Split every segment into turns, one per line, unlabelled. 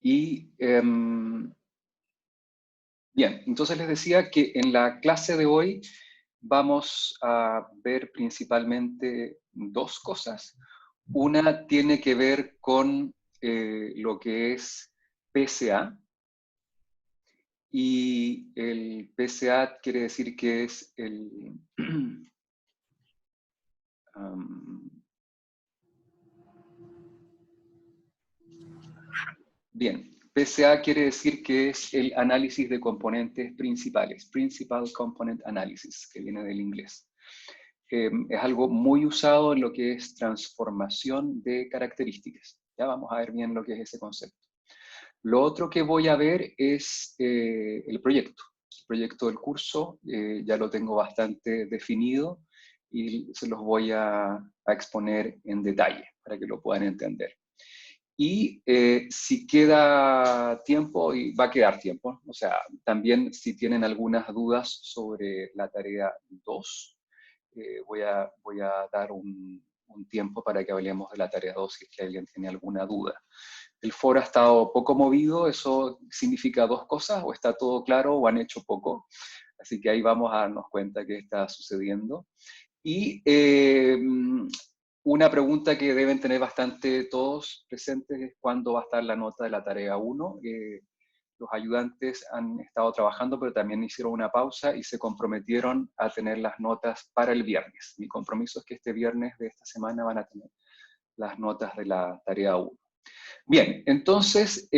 Y bien, entonces les decía que en la clase de hoy vamos a ver principalmente dos cosas. Una tiene que ver con lo que es PSA, y el PSA quiere decir que es el... bien, PSA quiere decir que es el análisis de componentes principales, Principal Component Analysis, que viene del inglés. Es algo muy usado en lo que es transformación de características. Ya vamos a ver bien lo que es ese concepto. Lo otro que voy a ver es el proyecto. El proyecto del curso ya lo tengo bastante definido y se los voy a exponer en detalle para que lo puedan entender. Y si queda tiempo, y va a quedar tiempo, o sea, también si tienen algunas dudas sobre la tarea 2, voy a dar un tiempo para que hablemos de la tarea 2 si es que alguien tiene alguna duda. El foro ha estado poco movido, eso significa dos cosas: o está todo claro o han hecho poco. Así que ahí vamos a darnos cuenta qué está sucediendo. Y una pregunta que deben tener bastante todos presentes es cuándo va a estar la nota de la tarea 1. Los ayudantes han estado trabajando, pero también hicieron una pausa y se comprometieron a tener las notas para el viernes. Mi compromiso es que este viernes de esta semana van a tener las notas de la tarea 1. Bien, entonces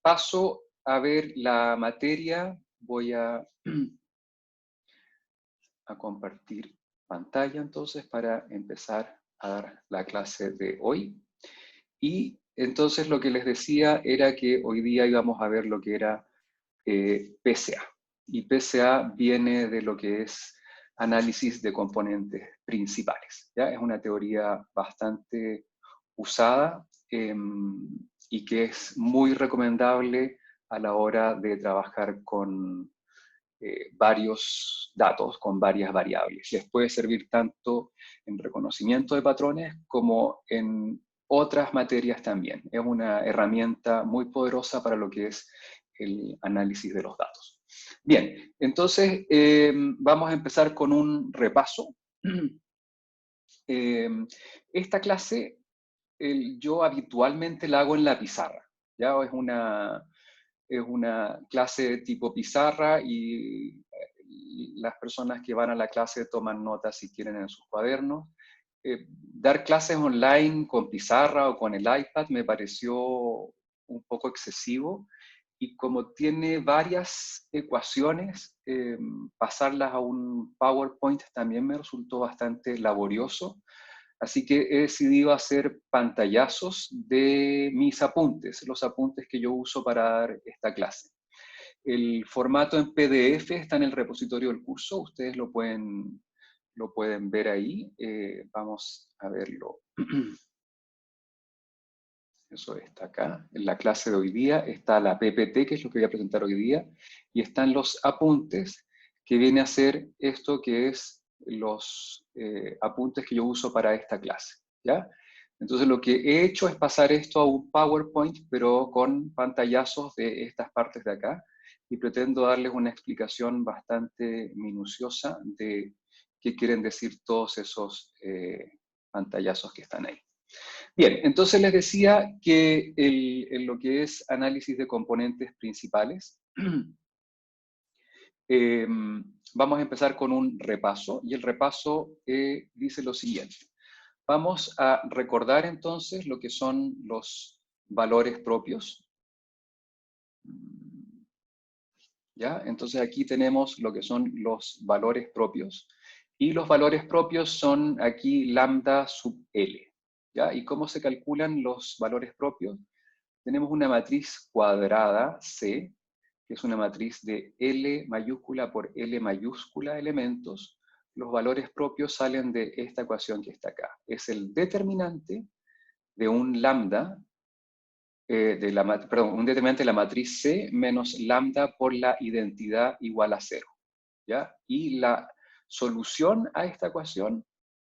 paso a ver la materia. Voy a compartir pantalla entonces para empezar a dar la clase de hoy. Y entonces lo que les decía era que hoy día íbamos a ver lo que era PSA. Y PSA viene de lo que es análisis de componentes principales. ¿Ya? Es una teoría bastante usada y que es muy recomendable a la hora de trabajar con varios datos, con varias variables. Les puede servir tanto en reconocimiento de patrones como en otras materias también. Es una herramienta muy poderosa para lo que es el análisis de los datos. Bien, entonces vamos a empezar con un repaso. Esta clase yo habitualmente la hago en la pizarra. ¿Ya? Es una clase tipo pizarra y las personas que van a la clase toman notas si quieren en sus cuadernos. Dar clases online con pizarra o con el iPad me pareció un poco excesivo, y como tiene varias ecuaciones, pasarlas a un PowerPoint también me resultó bastante laborioso. Así que he decidido hacer pantallazos de mis apuntes, los apuntes que yo uso para dar esta clase. El formato en PDF está en el repositorio del curso, ustedes lo pueden ver ahí. Vamos a verlo. Eso está acá. En la clase de hoy día está la PPT, que es lo que voy a presentar hoy día, y están los apuntes, que viene a ser esto que es los apuntes que yo uso para esta clase. ¿Ya? Entonces lo que he hecho es pasar esto a un PowerPoint, pero con pantallazos de estas partes de acá, y pretendo darles una explicación bastante minuciosa de qué quieren decir todos esos pantallazos que están ahí. Bien, entonces les decía que en lo que es análisis de componentes principales, vamos a empezar con un repaso, y el repaso dice lo siguiente. Vamos a recordar entonces lo que son los valores propios. ¿Ya? Entonces aquí tenemos lo que son los valores propios, y los valores propios son aquí lambda sub L. ¿Ya? ¿Y cómo se calculan los valores propios? Tenemos una matriz cuadrada C, que es una matriz de L mayúscula por L mayúscula elementos. Los valores propios salen de esta ecuación que está acá. Es el determinante de un lambda, un determinante de la matriz C menos lambda por la identidad igual a 0. ¿Ya? Y la solución a esta ecuación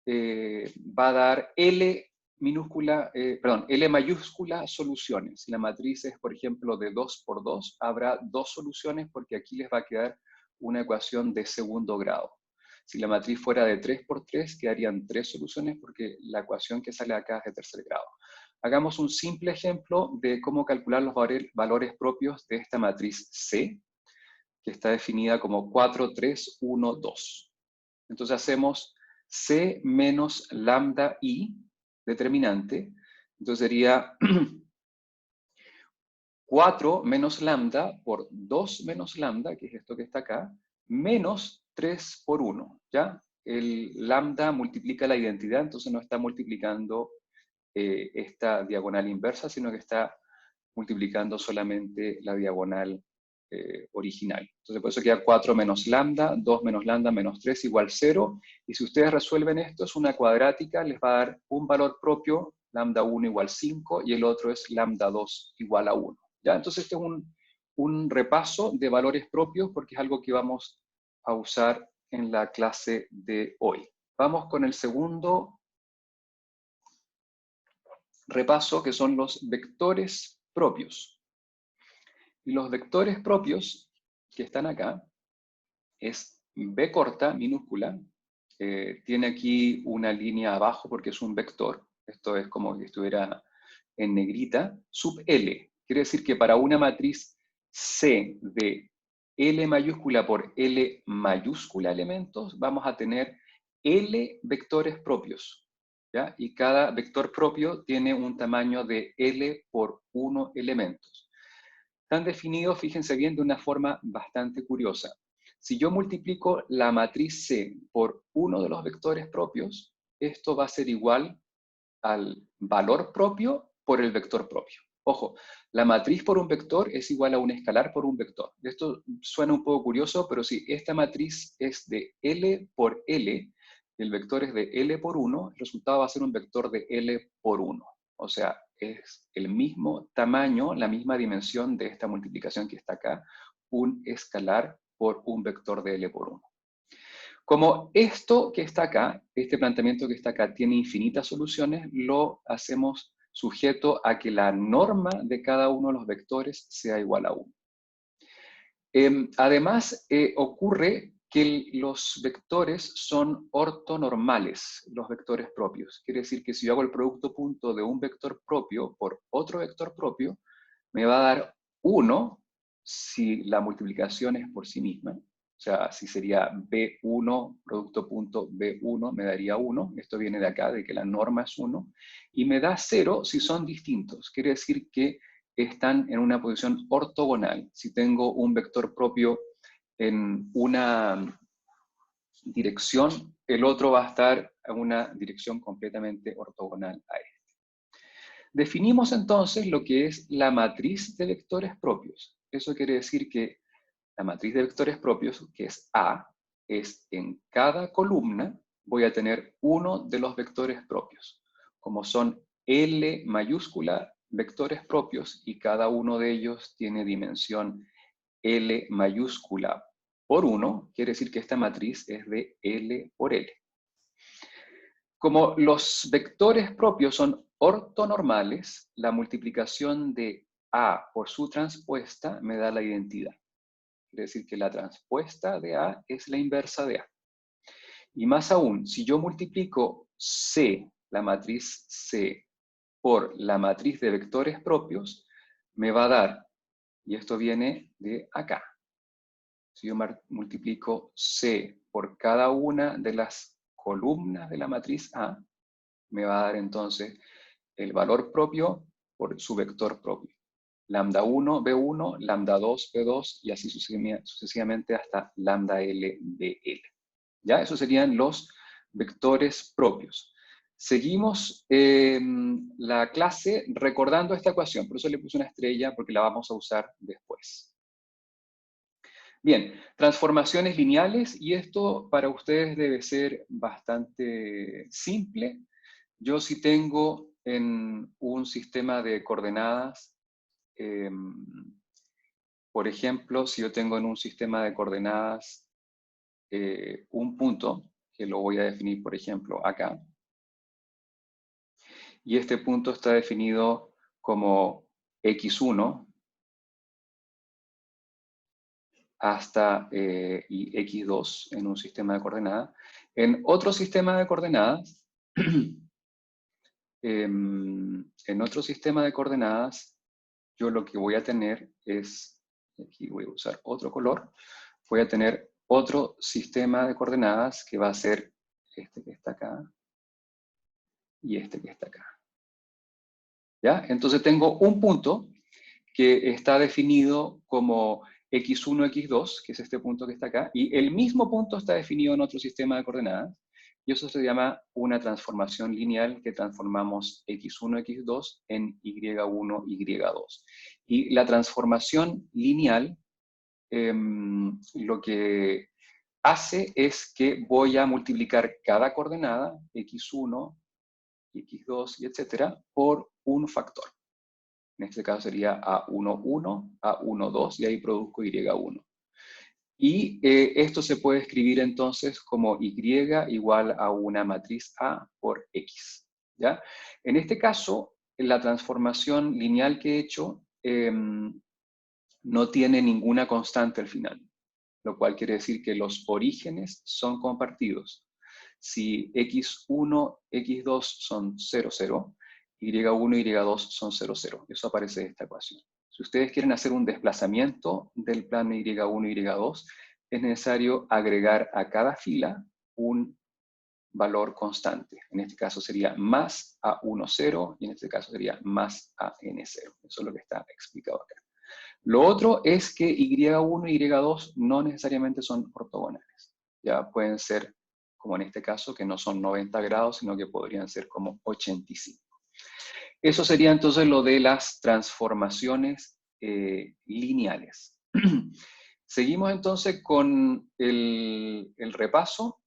va a dar L minúscula, L mayúscula soluciones. Si la matriz es, por ejemplo, de 2 por 2, habrá 2 soluciones porque aquí les va a quedar una ecuación de segundo grado. Si la matriz fuera de 3 por 3, quedarían 3 soluciones porque la ecuación que sale acá es de tercer grado. Hagamos un simple ejemplo de cómo calcular los valores propios de esta matriz C, que está definida como 4, 3, 1, 2. Entonces hacemos C menos lambda I, determinante. Entonces sería 4 menos lambda por 2 menos lambda, que es esto que está acá, menos 3 por 1, ¿ya? El lambda multiplica la identidad, entonces no está multiplicando esta diagonal inversa, sino que está multiplicando solamente la diagonal original. Entonces por eso queda 4 menos lambda, 2 menos lambda menos 3 igual 0, y si ustedes resuelven esto, es una cuadrática, les va a dar un valor propio, lambda 1 igual 5, y el otro es lambda 2 igual a 1. ¿Ya? Entonces este es un repaso de valores propios, porque es algo que vamos a usar en la clase de hoy. Vamos con el segundo repaso, que son los vectores propios. Y los vectores propios que están acá es B corta, minúscula, tiene aquí una línea abajo porque es un vector, esto es como que estuviera en negrita, sub L. Quiere decir que para una matriz C de L mayúscula por L mayúscula elementos, vamos a tener L vectores propios, ¿ya? Y cada vector propio tiene un tamaño de L por 1 elementos. Están definidos, fíjense bien, de una forma bastante curiosa. Si yo multiplico la matriz C por uno de los vectores propios, esto va a ser igual al valor propio por el vector propio. Ojo, la matriz por un vector es igual a un escalar por un vector. Esto suena un poco curioso, pero si esta matriz es de L por L, el vector es de L por 1, el resultado va a ser un vector de L por 1. O sea, es el mismo tamaño, la misma dimensión de esta multiplicación que está acá, un escalar por un vector de L por 1. Como esto que está acá, este planteamiento que está acá, tiene infinitas soluciones, lo hacemos sujeto a que la norma de cada uno de los vectores sea igual a 1. Además, ocurre que los vectores son ortonormales, los vectores propios. Quiere decir que si yo hago el producto punto de un vector propio por otro vector propio, me va a dar 1 si la multiplicación es por sí misma. O sea, si sería B1, producto punto B1, me daría 1. Esto viene de acá, de que la norma es 1. Y me da 0 si son distintos. Quiere decir que están en una posición ortogonal. Si tengo un vector propio en una dirección, el otro va a estar en una dirección completamente ortogonal a este. Definimos entonces lo que es la matriz de vectores propios. Eso quiere decir que la matriz de vectores propios, que es A, es en cada columna voy a tener uno de los vectores propios. Como son L mayúscula vectores propios y cada uno de ellos tiene dimensión L mayúscula por 1, quiere decir que esta matriz es de L por L. Como los vectores propios son ortonormales, la multiplicación de A por su transpuesta me da la identidad. Quiere decir que la transpuesta de A es la inversa de A. Y más aún, si yo multiplico C, la matriz C, por la matriz de vectores propios, me va a dar, y esto viene de acá. Si yo multiplico C por cada una de las columnas de la matriz A, me va a dar entonces el valor propio por su vector propio. Lambda 1, B1, lambda 2, B2, y así sucesivamente hasta lambda L, BL. ¿Ya? Esos serían los vectores propios. Seguimos la clase recordando esta ecuación, por eso le puse una estrella, porque la vamos a usar después. Bien, transformaciones lineales, y esto para ustedes debe ser bastante simple. Yo si tengo en un sistema de coordenadas, por ejemplo, si yo tengo en un sistema de coordenadas un punto, que lo voy a definir, por ejemplo, acá, y este punto está definido como x1 hasta y x2 en un sistema de coordenadas. En otro sistema de coordenadas, yo lo que voy a tener es, aquí voy a usar otro color, voy a tener otro sistema de coordenadas que va a ser este que está acá y este que está acá. ¿Ya? Entonces tengo un punto que está definido como x1, x2, que es este punto que está acá, y el mismo punto está definido en otro sistema de coordenadas, y eso se llama una transformación lineal que transformamos x1, x2 en y1, y2. Y la transformación lineal lo que hace es que voy a multiplicar cada coordenada, x1, x2, y etcétera, por un factor. En este caso sería A11, A12, y ahí produzco Y1. Y esto se puede escribir entonces como Y igual a una matriz A por X. ¿Ya? En este caso, la transformación lineal que he hecho no tiene ninguna constante al final, lo cual quiere decir que los orígenes son compartidos. Si x1, x2 son 0, 0, y1 y y2 son 0, 0. Eso aparece en esta ecuación. Si ustedes quieren hacer un desplazamiento del plano y1 y y2, es necesario agregar a cada fila un valor constante. En este caso sería más a1, 0, y en este caso sería más a n0. Eso es lo que está explicado acá. Lo otro es que y1 y y2 no necesariamente son ortogonales. Ya pueden ser, como en este caso, que no son 90 grados, sino que podrían ser como 85. Eso sería entonces lo de las transformaciones lineales. Seguimos entonces con el repaso.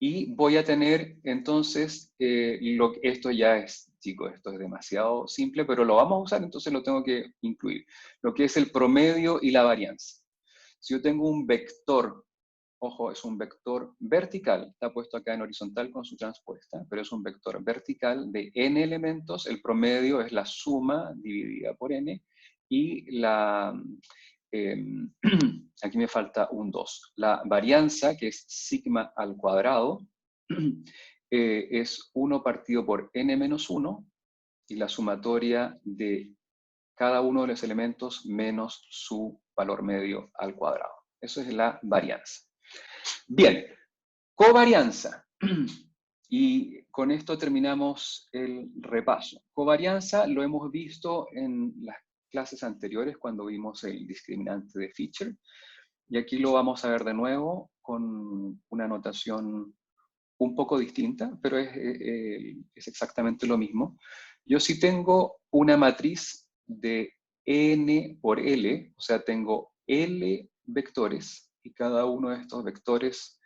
Y voy a tener entonces, esto ya es, chicos, esto es demasiado simple, pero lo vamos a usar, entonces lo tengo que incluir. Lo que es el promedio y la varianza. Si yo tengo un vector, ojo, es un vector vertical, está puesto acá en horizontal con su transpuesta, pero es un vector vertical de n elementos, el promedio es la suma dividida por n, y la, aquí me falta un 2. La varianza, que es sigma al cuadrado, es 1 partido por n menos 1, y la sumatoria de cada uno de los elementos menos su valor medio al cuadrado. Eso es la varianza. Bien, covarianza. Y con esto terminamos el repaso. Covarianza lo hemos visto en las clases anteriores cuando vimos el discriminante de Fisher. Y aquí lo vamos a ver de nuevo con una notación un poco distinta, pero es exactamente lo mismo. Yo si tengo una matriz de n por L, o sea, tengo L vectores, y cada uno de estos vectores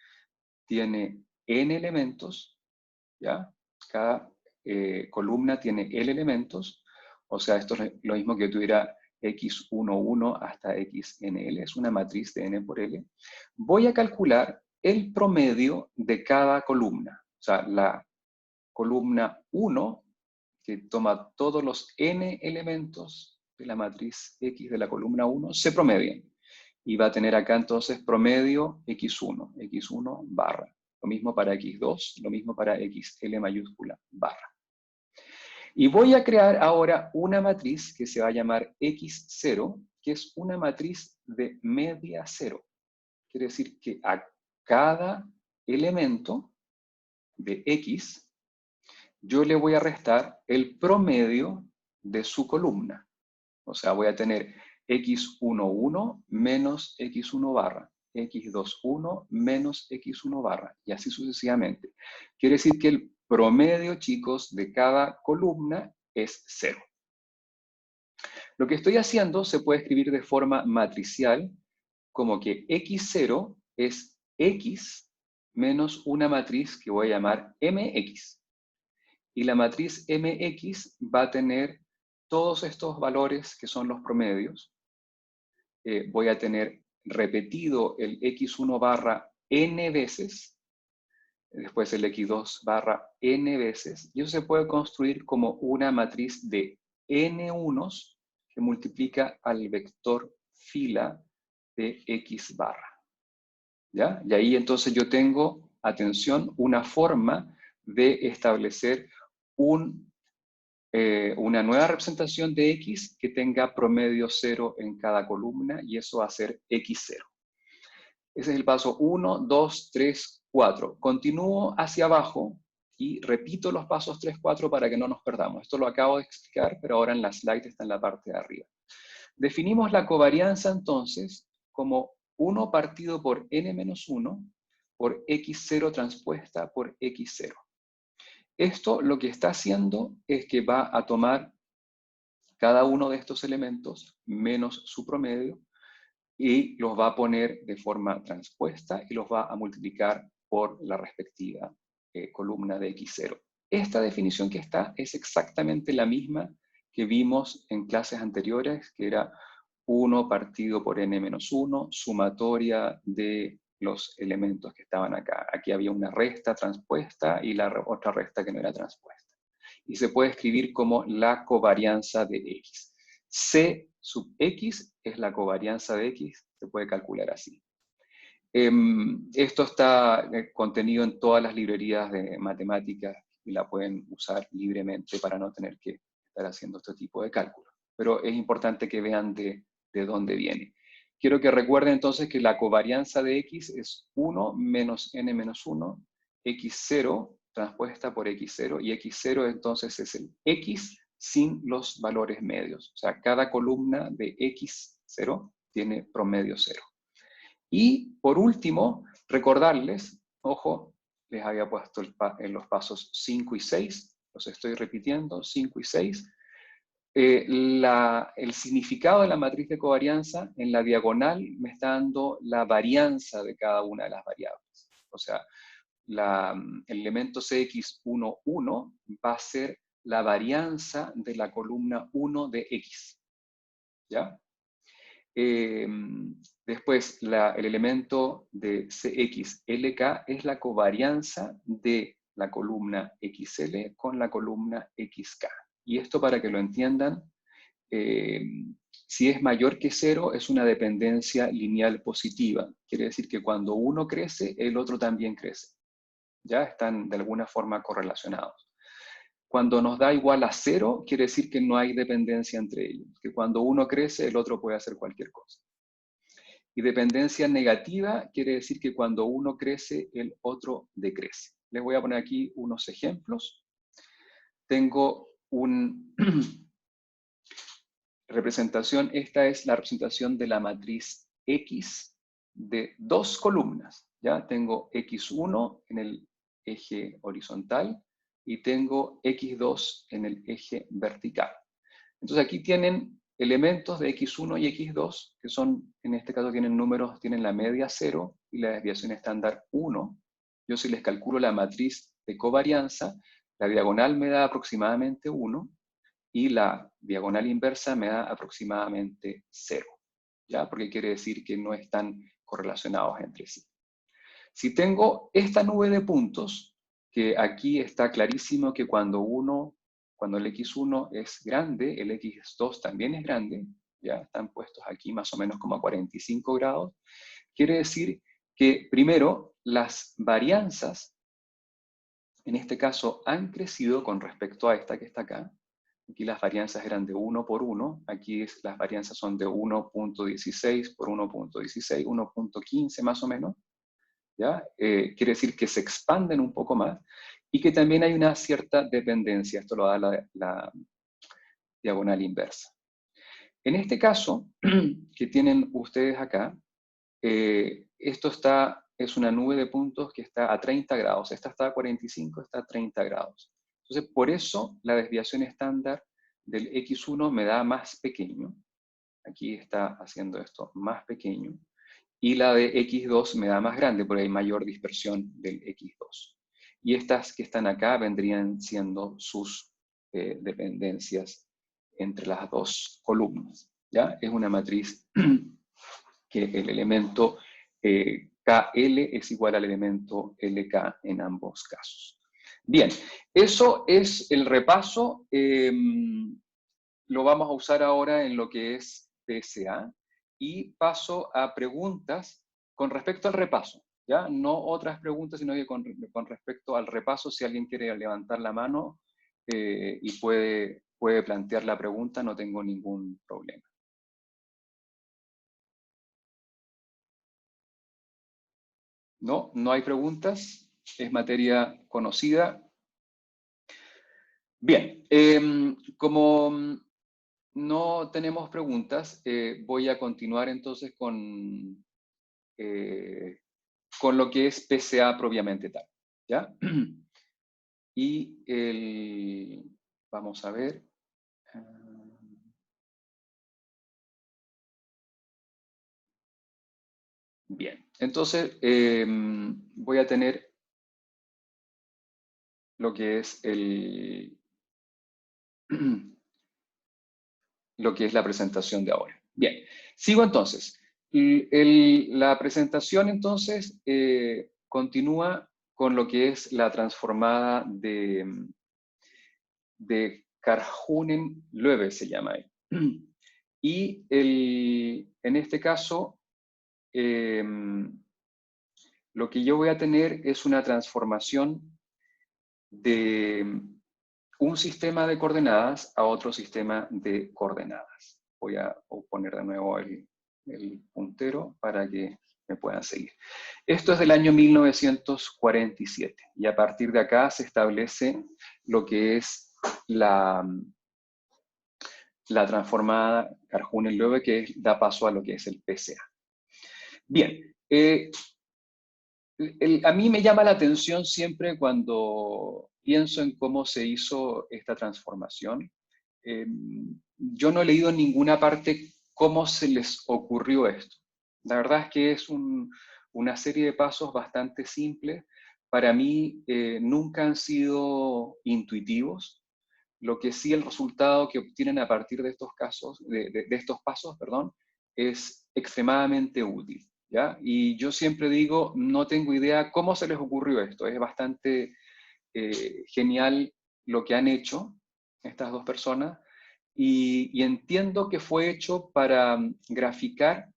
tiene n elementos, ¿ya? Cada columna tiene L elementos, o sea, esto es lo mismo que yo tuviera x11 hasta xnl, es una matriz de n por L. Voy a calcular el promedio de cada columna. O sea, la columna 1, que toma todos los n elementos de la matriz X de la columna 1, se promedian. Y va a tener acá entonces promedio x1, x1 barra. Lo mismo para x2, lo mismo para xl mayúscula barra. Y voy a crear ahora una matriz que se va a llamar x0, que es una matriz de media cero. Quiere decir que a cada elemento de X, yo le voy a restar el promedio de su columna. O sea, voy a tener x11 menos x1 barra, x21 menos x1 barra, y así sucesivamente. Quiere decir que el promedio, chicos, de cada columna es 0. Lo que estoy haciendo se puede escribir de forma matricial, como que x0 es x menos una matriz que voy a llamar mx. Y la matriz mx va a tener todos estos valores que son los promedios. Voy a tener repetido el x1 barra n veces. después el x2 barra n veces, y eso se puede construir como una matriz de n unos que multiplica al vector fila de x barra. ¿Ya? Y ahí entonces yo tengo, atención, una forma de establecer una nueva representación de x que tenga promedio 0 en cada columna, y eso va a ser x0. Ese es el paso 1, 2, 3, 4. Continúo hacia abajo y repito los pasos 3, 4 para que no nos perdamos. Esto lo acabo de explicar, pero ahora en la slide está en la parte de arriba. Definimos la covarianza entonces como 1 partido por n-1 por x0 transpuesta por x0. Esto lo que está haciendo es que va a tomar cada uno de estos elementos menos su promedio y los va a poner de forma transpuesta y los va a multiplicar por la respectiva columna de x0. Esta definición que está es exactamente la misma que vimos en clases anteriores, que era 1 partido por n-1, sumatoria de los elementos que estaban acá. Aquí había una resta transpuesta y la otra resta que no era transpuesta. Y se puede escribir como la covarianza de x. C sub x es la covarianza de x, se puede calcular así. Esto está contenido en todas las librerías de matemáticas y la pueden usar libremente para no tener que estar haciendo este tipo de cálculos. Pero es importante que vean de dónde viene. Quiero que recuerden entonces que la covarianza de x es 1 menos n-1, x0 transpuesta por x0, y x0 entonces es el x sin los valores medios. O sea, cada columna de x0 tiene promedio 0. Y por último, recordarles, ojo, les había puesto en los pasos 5 y 6, los estoy repitiendo, 5 y 6, el significado de la matriz de covarianza en la diagonal me está dando la varianza de cada una de las variables. O sea, el elemento cx11 va a ser la varianza de la columna 1 de x. ¿Ya? Después, el elemento de CXLK es la covarianza de la columna XL con la columna XK. Y esto, para que lo entiendan, si es mayor que 0, es una dependencia lineal positiva. Quiere decir que cuando uno crece, el otro también crece. Ya están de alguna forma correlacionados. Cuando nos da igual a 0, quiere decir que no hay dependencia entre ellos, que cuando uno crece, el otro puede hacer cualquier cosa. Y dependencia negativa quiere decir que cuando uno crece, el otro decrece. Les voy a poner aquí unos ejemplos. Tengo una representación, esta es la representación de la matriz X de dos columnas. ¿Ya? Tengo X1 en el eje horizontal y tengo X2 en el eje vertical. Entonces aquí tienen elementos de x1 y x2, que son, en este caso tienen números, tienen la media 0 y la desviación estándar 1. Yo si les calculo la matriz de covarianza, la diagonal me da aproximadamente 1 y la diagonal inversa me da aproximadamente 0. ¿Ya? Porque quiere decir que no están correlacionados entre sí. Si tengo esta nube de puntos, que aquí está clarísimo que cuando el x1 es grande, el x2 también es grande, ya están puestos aquí más o menos como a 45 grados, quiere decir que primero las varianzas, en este caso, han crecido con respecto a esta que está acá. Aquí las varianzas eran de 1 por 1, aquí las varianzas son de 1.16 por 1.16, 1.15 más o menos. ¿Ya? Quiere decir que se expanden un poco más y que también hay una cierta dependencia. Esto lo da la diagonal inversa. En este caso, que tienen ustedes acá, esto es una nube de puntos que está a 30 grados. Esta está a 45, está a 30 grados. Entonces, por eso la desviación estándar del x1 me da más pequeño. Aquí está haciendo esto más pequeño. Y la de x2 me da más grande, porque hay mayor dispersión del x2. Y estas que están acá vendrían siendo sus dependencias entre las dos columnas. ¿Ya? Es una matriz que el elemento KL es igual al elemento LK en ambos casos. Bien, eso es el repaso. Lo vamos a usar ahora en lo que es PSA. Y paso a preguntas con respecto al repaso. ¿Ya? No otras preguntas, sino que con respecto al repaso, si alguien quiere levantar la mano y puede plantear la pregunta, no tengo ningún problema. No, no hay preguntas, es materia conocida. Bien, como no tenemos preguntas, voy a continuar entonces con lo que es PSA propiamente tal. ¿Ya? Y vamos a ver. Bien, entonces voy a tener lo que es lo que es la presentación de ahora. Bien, sigo entonces. La presentación entonces continúa con lo que es la transformada de Karhunen-Loewe se llama él. Y en este caso, lo que yo voy a tener es una transformación de un sistema de coordenadas a otro sistema de coordenadas. Voy a poner de nuevo el puntero para que me puedan seguir. Esto es del año 1947 y a partir de acá se establece lo que es la transformada Karhunen-Loewe, que da paso a lo que es el PSA. Bien, a mí me llama la atención siempre cuando pienso en cómo se hizo esta transformación. Yo no he leído en ninguna parte cómo se les ocurrió esto. La verdad es que es una serie de pasos bastante simples. Para mí nunca han sido intuitivos. Lo que sí el resultado que obtienen a partir de estos casos, de estos pasos, perdón, es extremadamente útil. ¿Ya? Y yo siempre digo, no tengo idea cómo se les ocurrió esto. Es bastante genial lo que han hecho estas dos personas y entiendo que fue hecho para graficar,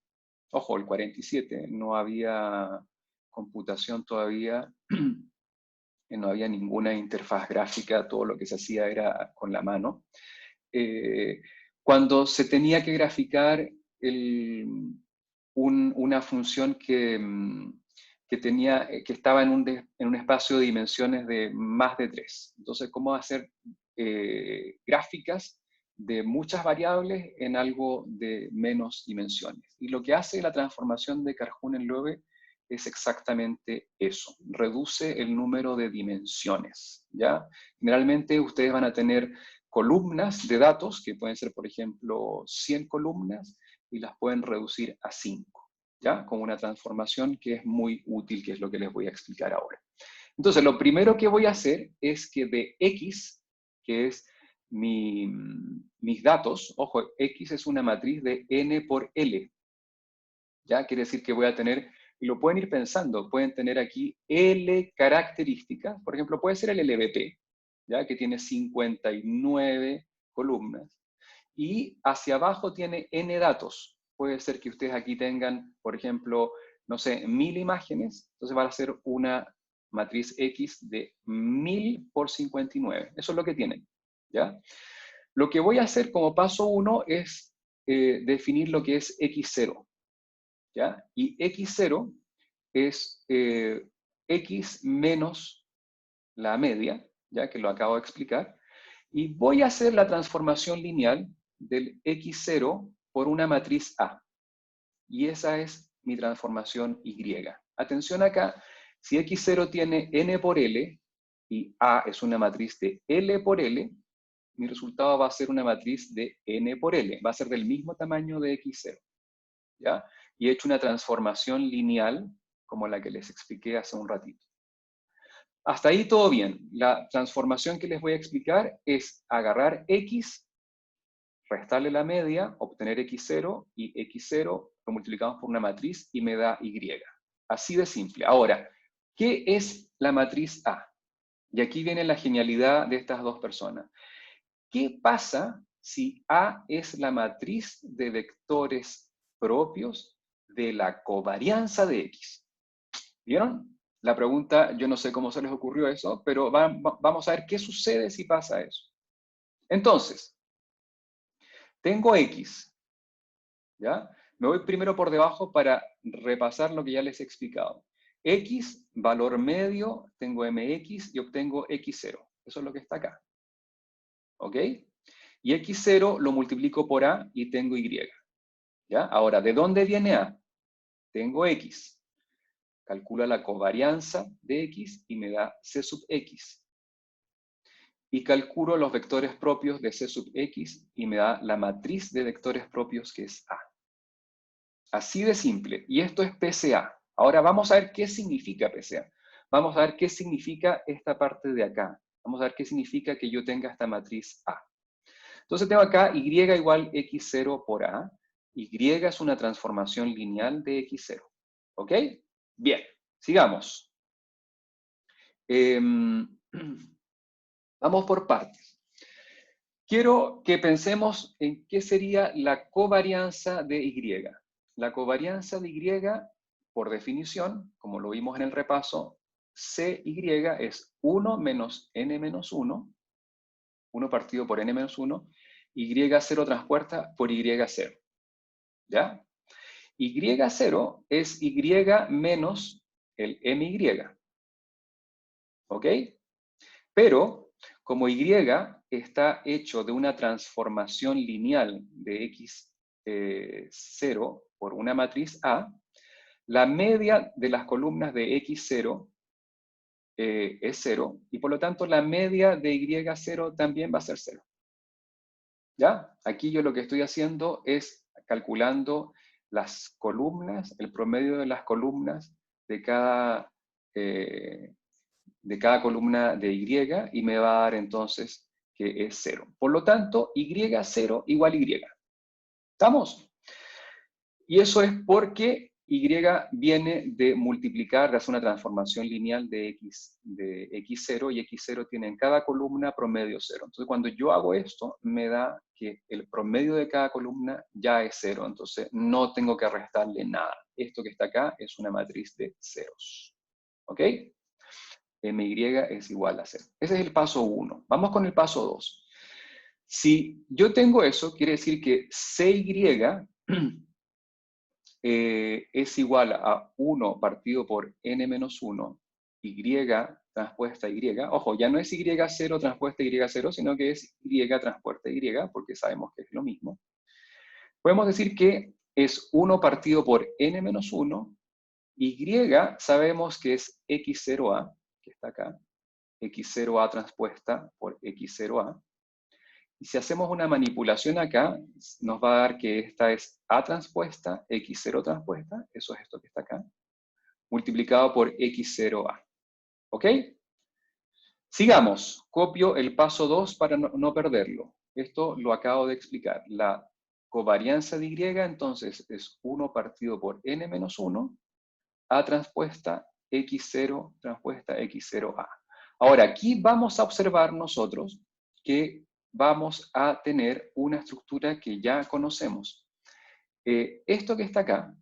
ojo, el 47, no había computación todavía, no había ninguna interfaz gráfica, todo lo que se hacía era con la mano. Cuando se tenía que graficar una función que estaba en un espacio de dimensiones de más de 3. Entonces, ¿cómo hacer gráficas de muchas variables en algo de menos dimensiones? Y lo que hace la transformación de Karhunen-Loewe es exactamente eso, reduce el número de dimensiones, ¿ya? Generalmente ustedes van a tener columnas de datos, que pueden ser, por ejemplo, 100 columnas, y las pueden reducir a 5, ¿ya? Con una transformación que es muy útil, que es lo que les voy a explicar ahora. Entonces, lo primero que voy a hacer es que de X, que es mis datos, ojo, X es una matriz de N por L, ¿ya? Quiere decir que voy a tener, y lo pueden ir pensando, pueden tener aquí L características, por ejemplo, puede ser el LBP, ¿ya? Que tiene 59 columnas, y hacia abajo tiene N datos. Puede ser que ustedes aquí tengan, por ejemplo, no sé, 1000 imágenes, entonces va a ser una matriz X de 1000 por 59. Eso es lo que tienen, ¿ya? Lo que voy a hacer como paso 1 es definir lo que es X0. ¿Ya? Y X0 es X menos la media, ya que lo acabo de explicar, y voy a hacer la transformación lineal del X0 por una matriz A. Y esa es mi transformación Y. Atención acá, si X0 tiene N por L y A es una matriz de L por L, mi resultado va a ser una matriz de N por L, va a ser del mismo tamaño de X0. ¿Ya? Y he hecho una transformación lineal, como la que les expliqué hace un ratito. Hasta ahí todo bien. La transformación que les voy a explicar es agarrar X, restarle la media, obtener X0, y X0 lo multiplicamos por una matriz y me da Y. Así de simple. Ahora, ¿qué es la matriz A? Y aquí viene la genialidad de estas dos personas. ¿Qué pasa si A es la matriz de vectores propios de la covarianza de X? ¿Vieron? La pregunta, yo no sé cómo se les ocurrió eso, pero vamos a ver qué sucede si pasa eso. Entonces, tengo X, ¿ya? Me voy primero por debajo para repasar lo que ya les he explicado. X, valor medio, tengo mx y obtengo x0. Eso es lo que está acá. ¿Ok? Y x0 lo multiplico por a y tengo y. ¿Ya? Ahora, ¿de dónde viene a? Tengo x. Calcula la covarianza de x y me da c sub x. Y calculo los vectores propios de c sub x y me da la matriz de vectores propios que es a. Así de simple. Y esto es PCA. Ahora vamos a ver qué significa PCA. Vamos a ver qué significa esta parte de acá. Vamos a ver qué significa que yo tenga esta matriz A. Entonces tengo acá y igual x0 por a. Y es una transformación lineal de x0. ¿Ok? Bien, sigamos. Vamos por partes. Quiero que pensemos en qué sería la covarianza de y. La covarianza de y, por definición, como lo vimos en el repaso, CY es 1 menos n menos 1, 1 partido por n menos 1, y0 transpuesta por y0. ¿Ya? Y0 es y menos el my. ¿Ok? Pero, como y está hecho de una transformación lineal de x0 por una matriz A, la media de las columnas de x0 es 0, y por lo tanto la media de y0 también va a ser 0. ¿Ya? Aquí yo lo que estoy haciendo es calculando las columnas, el promedio de las columnas de cada columna de y me va a dar entonces que es 0. Por lo tanto, y0 igual y. ¿Estamos? Y eso es porque y viene de multiplicar, de hacer una transformación lineal de x0, y x0 tiene en cada columna promedio 0. Entonces, cuando yo hago esto, me da que el promedio de cada columna ya es 0. Entonces, no tengo que restarle nada. Esto que está acá es una matriz de ceros. ¿Ok? My es igual a 0. Ese es el paso 1. Vamos con el paso 2. Si yo tengo eso, quiere decir que CY es igual a 1 partido por n menos 1, y transpuesta y. Ojo, ya no es y0 transpuesta y0, sino que es y transpuesta y, porque sabemos que es lo mismo. Podemos decir que es 1 partido por n menos 1, y sabemos que es x0a, que está acá, x0a transpuesta por x0a. Y si hacemos una manipulación acá, nos va a dar que esta es a transpuesta, x0 transpuesta, eso es esto que está acá, multiplicado por x0a. ¿Ok? Sigamos. Copio el paso 2 para no perderlo. Esto lo acabo de explicar. La covarianza de y, entonces, es 1 partido por n menos 1, a transpuesta, x0 transpuesta, x0a. Ahora, aquí vamos a observar nosotros que vamos a tener una estructura que ya conocemos. Esto que está acá,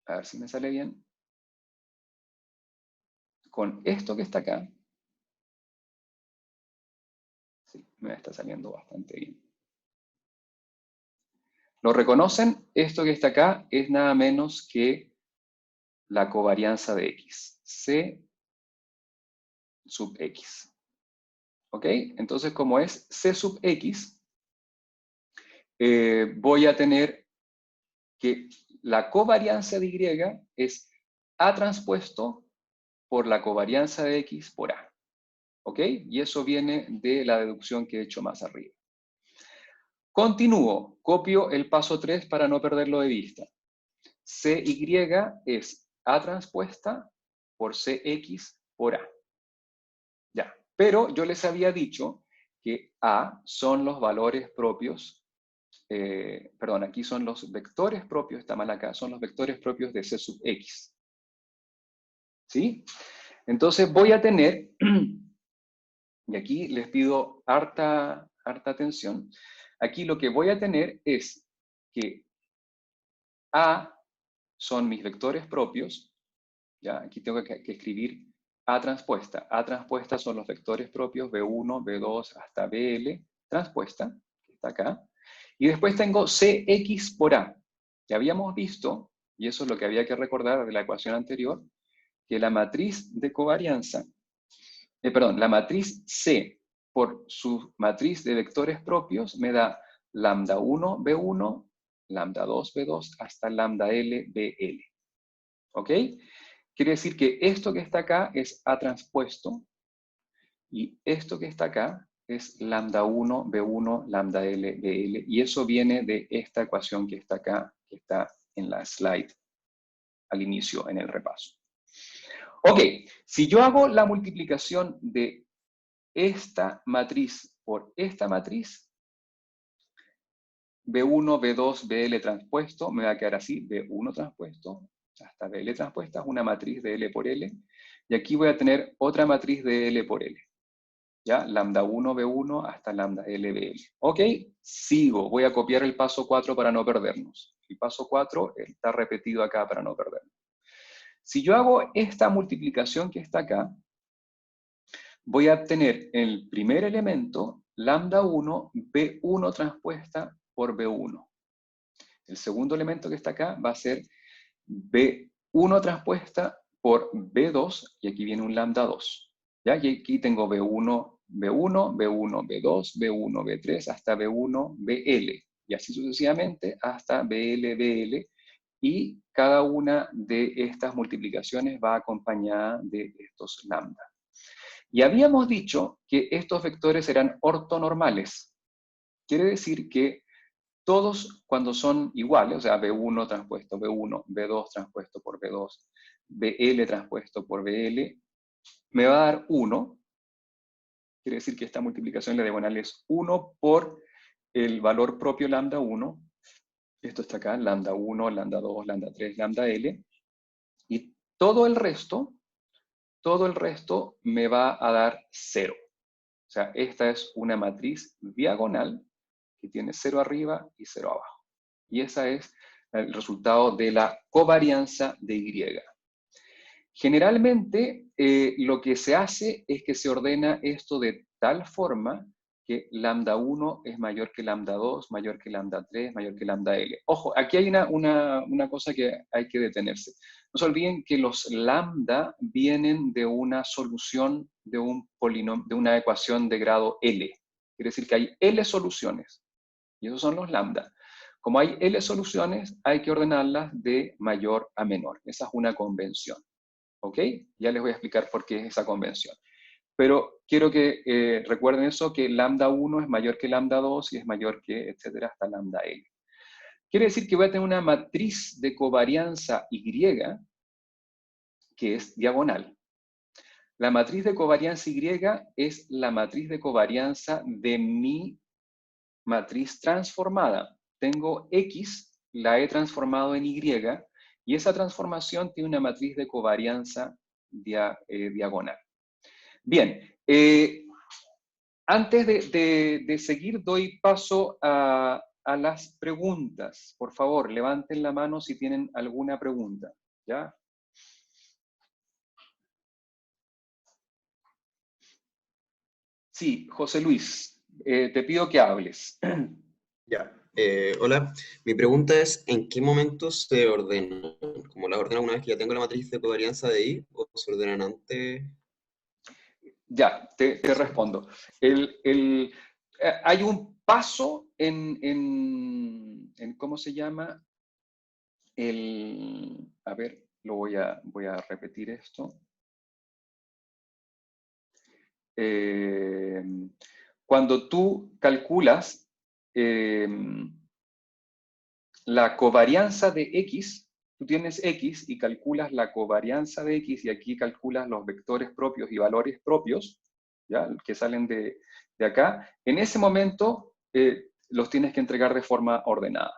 a ver si me sale bien, con esto que está acá, sí, me está saliendo bastante bien. ¿Lo reconocen? Esto que está acá es nada menos que la covarianza de x, C sub x. ¿Ok? Entonces, como es C sub x, voy a tener que la covarianza de y es a transpuesto por la covarianza de x por a. ¿Ok? Y eso viene de la deducción que he hecho más arriba. Continúo, copio el paso 3 para no perderlo de vista. CY es a transpuesta por CX por a. Ya, pero yo les había dicho que a son los valores propios perdón, aquí son los vectores propios, está mal acá, son los vectores propios de C sub X. ¿Sí? Entonces voy a tener, y aquí les pido harta atención, aquí lo que voy a tener es que A son mis vectores propios, ¿ya? Aquí tengo que escribir A transpuesta. A transpuesta son los vectores propios B1, B2 hasta BL transpuesta, que está acá. Y después tengo CX por A. Ya habíamos visto, y eso es lo que había que recordar de la ecuación anterior, que la matriz de covarianza, la matriz C por su matriz de vectores propios me da lambda 1, B1, lambda 2, B2, hasta lambda L, BL. ¿Ok? Quiere decir que esto que está acá es A transpuesto, y esto que está acá es lambda 1, B1, lambda L, BL, y eso viene de esta ecuación que está acá, que está en la slide al inicio, en el repaso. Ok, si yo hago la multiplicación de esta matriz por esta matriz, B1, B2, BL transpuesto, me va a quedar así, B1 transpuesto hasta BL transpuesta, es una matriz de L por L, y aquí voy a tener otra matriz de L por L. ¿Ya? Lambda 1, B1 hasta lambda L, BL. Ok, sigo, voy a copiar el paso 4 para no perdernos. El paso 4 está repetido acá para no perdernos. Si yo hago esta multiplicación que está acá, voy a obtener el primer elemento, lambda 1, B1 transpuesta por B1. El segundo elemento que está acá va a ser B1 transpuesta por B2, y aquí viene un lambda 2. ¿Ya? Y aquí tengo B1, B1, B1, B2, B1, B3, hasta B1, BL. Y así sucesivamente hasta BL, BL. Y cada una de estas multiplicaciones va acompañada de estos lambda. Y habíamos dicho que estos vectores eran ortonormales. Quiere decir que todos cuando son iguales, o sea, B1 transpuesto B1, B2 transpuesto por B2, BL transpuesto por BL, me va a dar 1. Quiere decir que esta multiplicación en la diagonal es 1 por el valor propio lambda 1. Esto está acá, lambda 1, lambda 2, lambda 3, lambda L. Y todo el resto me va a dar 0. O sea, esta es una matriz diagonal que tiene 0 arriba y 0 abajo. Y ese es el resultado de la covarianza de Y. Generalmente, lo que se hace es que se ordena esto de tal forma que lambda 1 es mayor que lambda 2, mayor que lambda 3, mayor que lambda L. Ojo, aquí hay una cosa que hay que detenerse. No se olviden que los lambda vienen de una solución de de una ecuación de grado L. Quiere decir que hay L soluciones, y esos son los lambda. Como hay L soluciones, hay que ordenarlas de mayor a menor. Esa es una convención. ¿Ok? Ya les voy a explicar por qué es esa convención. Pero quiero que recuerden eso, que lambda 1 es mayor que lambda 2 y es mayor que, etcétera, hasta lambda L. Quiere decir que voy a tener una matriz de covarianza Y que es diagonal. La matriz de covarianza Y es la matriz de covarianza de mi matriz transformada. Tengo X, la he transformado en Y, y esa transformación tiene una matriz de covarianza diagonal. Bien, antes de seguir, doy paso a las preguntas. Por favor, levanten la mano si tienen alguna pregunta. ¿Ya? Sí, José Luis, te pido que hables.
Ya, hola. Mi pregunta es, ¿en qué momento se ordenan? ¿Como las ordenan una vez que ya tengo la matriz de covarianza de I o se ordenan antes?
Ya, te respondo. Hay un paso ¿cómo se llama? A ver, voy a repetir esto. Cuando tú calculas la covarianza de X, tú tienes X y calculas la covarianza de X, y aquí calculas los vectores propios y valores propios, ¿ya? Que salen de acá. En ese momento los tienes que entregar de forma ordenada,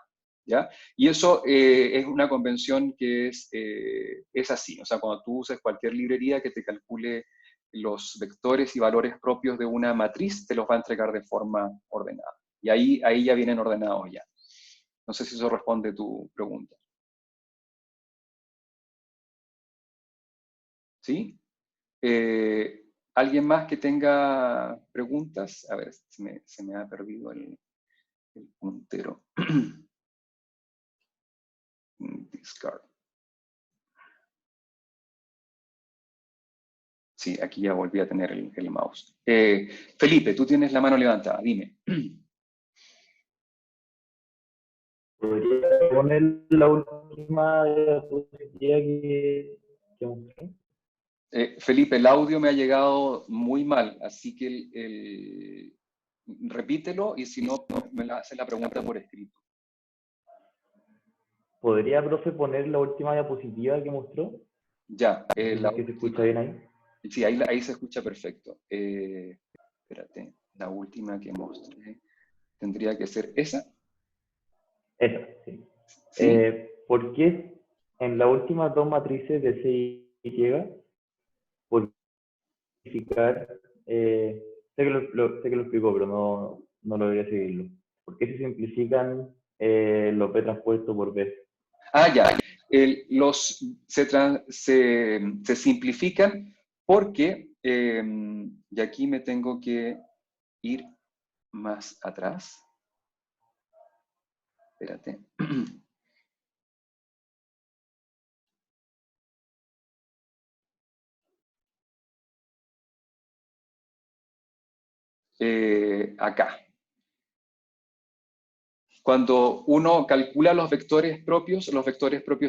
¿ya? Y eso es una convención que es así, o sea, cuando tú uses cualquier librería que te calcule los vectores y valores propios de una matriz, te los va a entregar de forma ordenada. Y ahí ya vienen ordenados ya. No sé si eso responde tu pregunta. ¿Sí? ¿Alguien más que tenga preguntas? A ver, se me ha perdido el puntero. Discard. Sí, aquí ya volví a tener el mouse. Felipe, tú tienes la mano levantada, dime.
¿Podría poner la última diapositiva que mostré?
Felipe, el audio me ha llegado muy mal, así que repítelo y si no, me hace la pregunta por escrito.
¿Podría, profe, poner la última diapositiva que mostró?
Ya,
No sé si se escucha bien ahí.
Sí, ahí se escucha perfecto. Espérate, la última que mostré tendría que ser esa.
Esa, sí.
¿Sí?
¿Por qué en las últimas dos matrices de C y por simplificar, sé que lo explicó, pero no logré seguirlo? ¿Por qué se simplifican los B transpuestos por B?
Ah, ya. Se simplifican porque, y aquí me tengo que ir más atrás. Espérate. Acá. Cuando uno calcula los vectores propios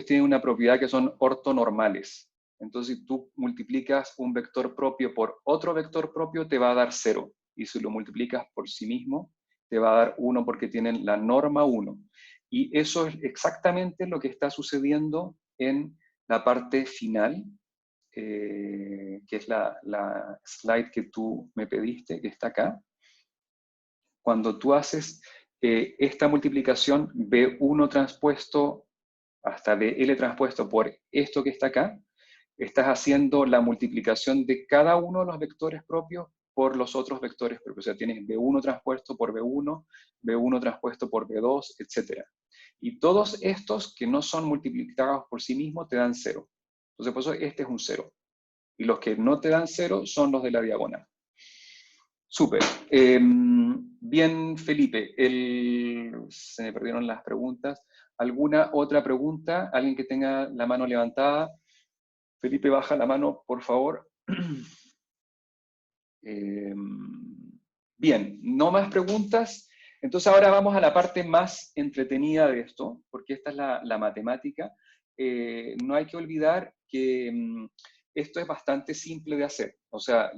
tienen una propiedad que son ortonormales. Entonces, si tú multiplicas un vector propio por otro vector propio, te va a dar 0. Y si lo multiplicas por sí mismo, te va a dar 1 porque tienen la norma 1. Y eso es exactamente lo que está sucediendo en la parte final, que es la slide que tú me pediste, que está acá. Cuando tú haces esta multiplicación B1 transpuesto hasta BL transpuesto por esto que está acá, estás haciendo la multiplicación de cada uno de los vectores propios por los otros vectores propios. O sea, tienes B1 transpuesto por B1, B1 transpuesto por B2, etc. Y todos estos que no son multiplicados por sí mismos te dan 0. Entonces, por eso este es un 0. Y los que no te dan 0 son los de la diagonal. Súper. Bien, Felipe, se me perdieron las preguntas. ¿Alguna otra pregunta? ¿Alguien que tenga la mano levantada? Felipe, baja la mano, por favor. Bien, no más preguntas. Entonces ahora vamos a la parte más entretenida de esto, porque esta es la matemática. No hay que olvidar que esto es bastante simple de hacer. O sea,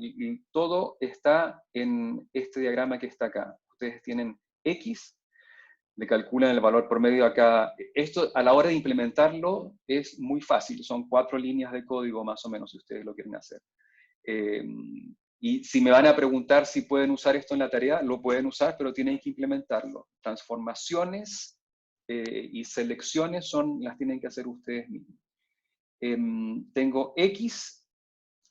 todo está en este diagrama que está acá. Ustedes tienen X, le calculan el valor promedio acá. Esto a la hora de implementarlo es muy fácil. Son 4 líneas de código más o menos si ustedes lo quieren hacer. Y si me van a preguntar si pueden usar esto en la tarea, lo pueden usar, pero tienen que implementarlo. Transformaciones y selecciones las tienen que hacer ustedes mismos. Tengo X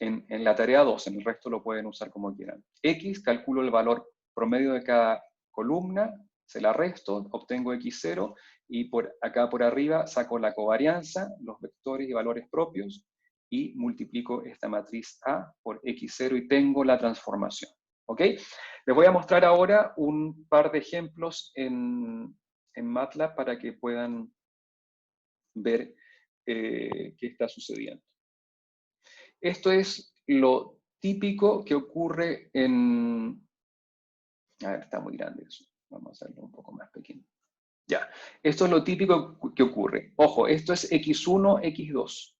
en la tarea 2, en el resto lo pueden usar como quieran. X, calculo el valor promedio de cada columna, se la resto, obtengo X0, y por acá por arriba saco la covarianza, los vectores y valores propios, y multiplico esta matriz A por X0 y tengo la transformación. ¿Ok? Les voy a mostrar ahora un par de ejemplos en MATLAB para que puedan ver qué está sucediendo. Esto es lo típico que ocurre en... A ver, está muy grande eso. Vamos a hacerlo un poco más pequeño. Ya, esto es lo típico que ocurre. Ojo, esto es X1, X2.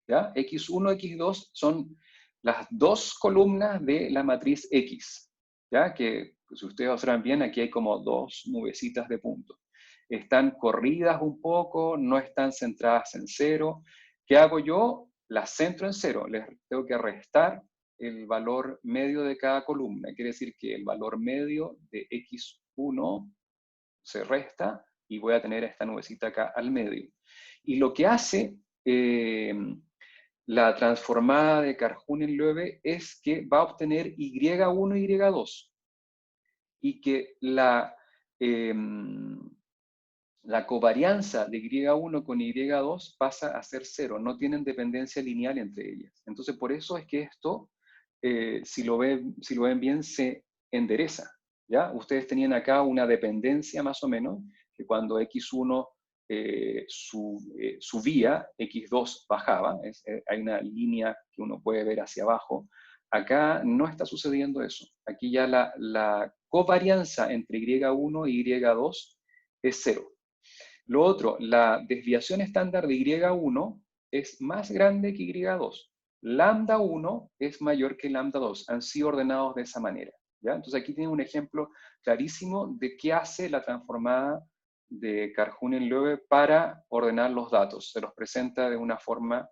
¿Ya? X1, X2 son las dos columnas de la matriz X. ¿Ya? Que si ustedes observan bien, aquí hay como dos nubecitas de puntos. Están corridas un poco, no están centradas en 0. ¿Qué hago yo? Las centro en 0. Les tengo que restar el valor medio de cada columna. Quiere decir que el valor medio de X1 se resta y voy a tener esta nubecita acá al medio. Y lo que hace la transformada de Karhunen-Loewe es que va a obtener Y1 y Y2. Y que la covarianza de Y1 con Y2 pasa a ser 0, no tienen dependencia lineal entre ellas. Entonces, por eso es que esto, si lo ven bien, se endereza. ¿Ya? Ustedes tenían acá una dependencia más o menos, que cuando X1 subía, X2 bajaba, hay una línea que uno puede ver hacia abajo. Acá no está sucediendo eso. Aquí ya la covarianza entre Y1 y Y2 es 0. Lo otro, la desviación estándar de Y1 es más grande que Y2. Lambda 1 es mayor que lambda 2. Han sido ordenados de esa manera. ¿Ya? Entonces aquí tienen un ejemplo clarísimo de qué hace la transformada de Karhunen-Loewe para ordenar los datos. Se los presenta de una forma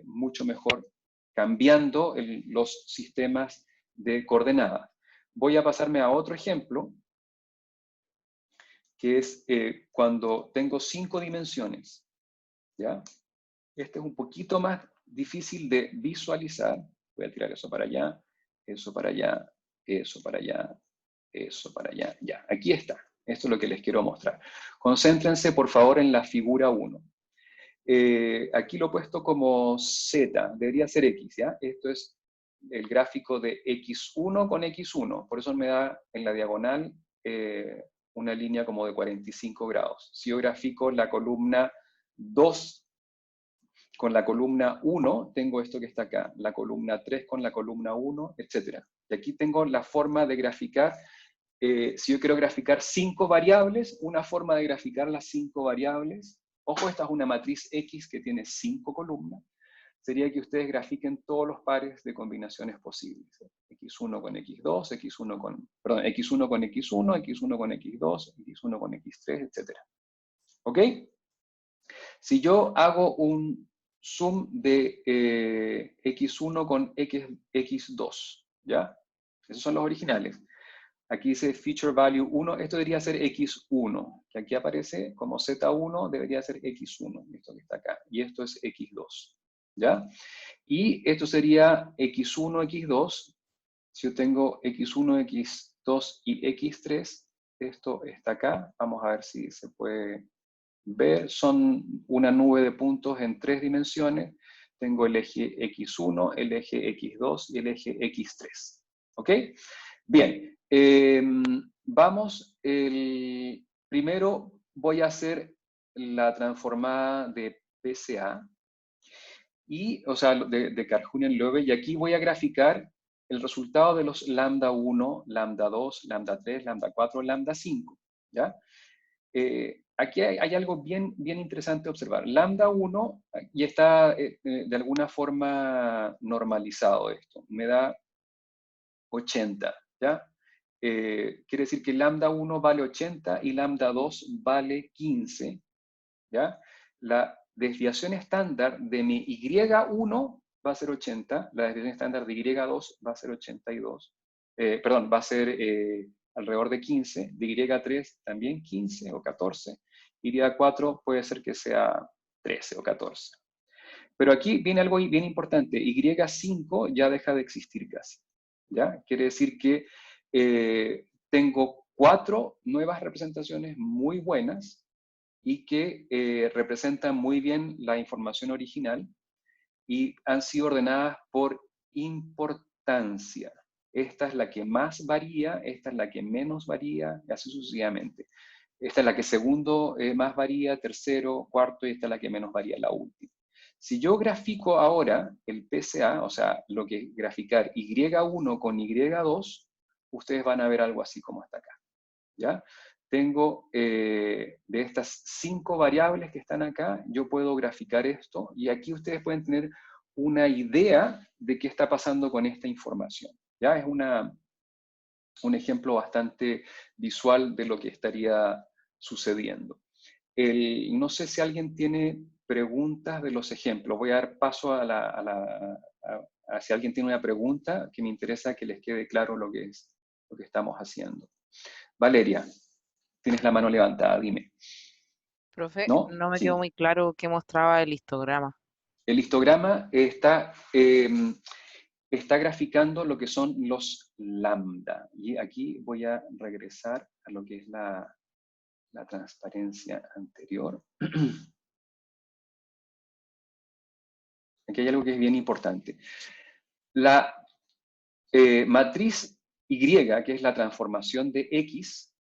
mucho mejor, cambiando los sistemas de coordenadas. Voy a pasarme a otro ejemplo, que es cuando tengo 5 dimensiones. ¿Ya? Este es un poquito más difícil de visualizar. Voy a tirar eso para allá, eso para allá, eso para allá, eso para allá. Ya, aquí está. Esto es lo que les quiero mostrar. Concéntrense, por favor, en la figura 1. Aquí lo he puesto como Z, debería ser X, ¿ya? Esto es el gráfico de X1 con X1, por eso me da en la diagonal una línea como de 45 grados. Si yo grafico la columna 2 con la columna 1, tengo esto que está acá, la columna 3 con la columna 1, etc. Y aquí tengo la forma de graficar, si yo quiero graficar 5 variables, una forma de graficar las 5 variables. Ojo, esta es una matriz X que tiene 5 columnas. Sería que ustedes grafiquen todos los pares de combinaciones posibles. X1 con X2, X1 con X1, X1 con X2, X1 con X3, etc. ¿Ok? Si yo hago un sum de X1 con X2, ¿ya? Esos son los originales. Aquí dice feature value 1, esto debería ser X1, que aquí aparece como Z1, debería ser X1, esto que está acá, y esto es X2, ¿ya? Y esto sería X1, X2, si yo tengo X1, X2 y X3, esto está acá, vamos a ver si se puede ver, son una nube de puntos en 3 dimensiones, tengo el eje X1, el eje X2 y el eje X3, ¿ok? Bien, vamos, primero voy a hacer la transformada de PCA, o sea, de Karhunen-Loewe, y aquí voy a graficar el resultado de los lambda 1, lambda 2, lambda 3, lambda 4, lambda 5, ¿ya? Aquí hay algo bien interesante observar. Lambda 1, y está de alguna forma normalizado esto, me da 80, ¿ya? Quiere decir que lambda 1 vale 80 y lambda 2 vale 15, ¿ya? La desviación estándar de mi Y1 va a ser 80, la desviación estándar de Y2 va a ser 82, perdón, va a ser alrededor de 15, de Y3 también 15 o 14, Y4 puede ser que sea 13 o 14. Pero aquí viene algo bien importante, Y5 ya deja de existir casi, ¿ya? Quiere decir que tengo 4 nuevas representaciones muy buenas y que representan muy bien la información original y han sido ordenadas por importancia. Esta es la que más varía, esta es la que menos varía, y así sucesivamente. Esta es la que segundo más varía, tercero, cuarto, y esta es la que menos varía, la última. Si yo grafico ahora el PCA, o sea, lo que es graficar Y1 con Y2, ustedes van a ver algo así como está acá, ¿ya? Tengo de estas 5 variables que están acá, yo puedo graficar esto, y aquí ustedes pueden tener una idea de qué está pasando con esta información, ¿ya? Es un ejemplo bastante visual de lo que estaría sucediendo. No sé si alguien tiene preguntas de los ejemplos. Voy a dar paso a si alguien tiene una pregunta, que me interesa que les quede claro lo que estamos haciendo. Valeria. Tienes la mano levantada, dime.
Profe,
¿No?
no me quedó
Sí.
muy claro qué mostraba el histograma.
El histograma está graficando lo que son los lambda. Y aquí voy a regresar a lo que es la transparencia anterior. Aquí hay algo que es bien importante. La matriz Y, que es la transformación de X,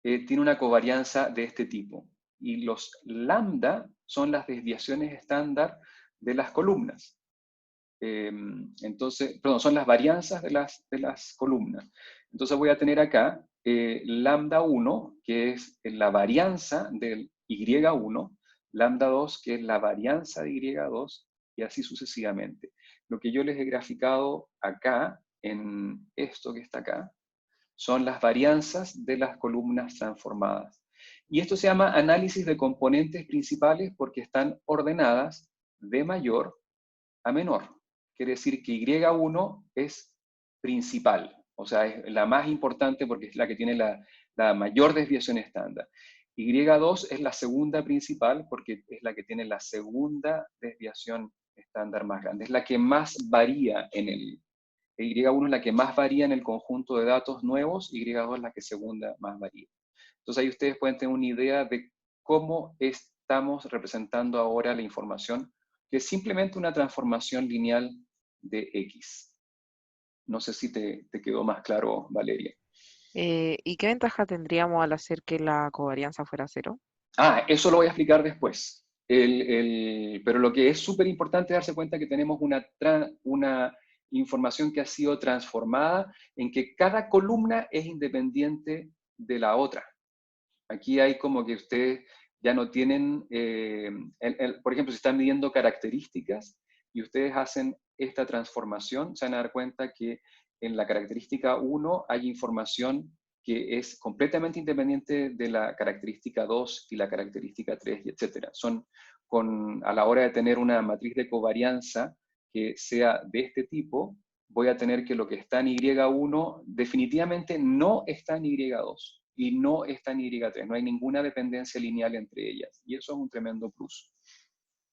tiene una covarianza de este tipo. Y los lambda son las desviaciones estándar de las columnas. Entonces, perdón, son las varianzas de las columnas. Entonces voy a tener acá lambda 1, que es la varianza del Y1, lambda 2, que es la varianza de Y2, y así sucesivamente. Lo que yo les he graficado acá, en esto que está acá, son las varianzas de las columnas transformadas. Y esto se llama análisis de componentes principales porque están ordenadas de mayor a menor. Quiere decir que Y1 es principal, o sea, es la más importante porque es la que tiene la mayor desviación estándar. Y2 es la segunda principal porque es la que tiene la segunda desviación estándar más grande. Es la que más varía en el... Y1 es la que más varía en el conjunto de datos nuevos, Y2 es la que segunda más varía. Entonces ahí ustedes pueden tener una idea de cómo estamos representando ahora la información, que es simplemente una transformación lineal de X. No sé si te quedó más claro, Valeria.
¿Y qué ventaja tendríamos al hacer que la covarianza fuera 0?
Eso lo voy a explicar después. Pero lo que es súper importante es darse cuenta que tenemos una información que ha sido transformada en que cada columna es independiente de la otra. Aquí hay como que ustedes ya no tienen, por ejemplo, si están midiendo características y ustedes hacen esta transformación, se van a dar cuenta que en la característica 1 hay información que es completamente independiente de la característica 2 y la característica 3, y etc. A la hora de tener una matriz de covarianza que sea de este tipo, voy a tener que lo que está en Y1 definitivamente no está en Y2 y no está en Y3. No hay ninguna dependencia lineal entre ellas. Y eso es un tremendo plus.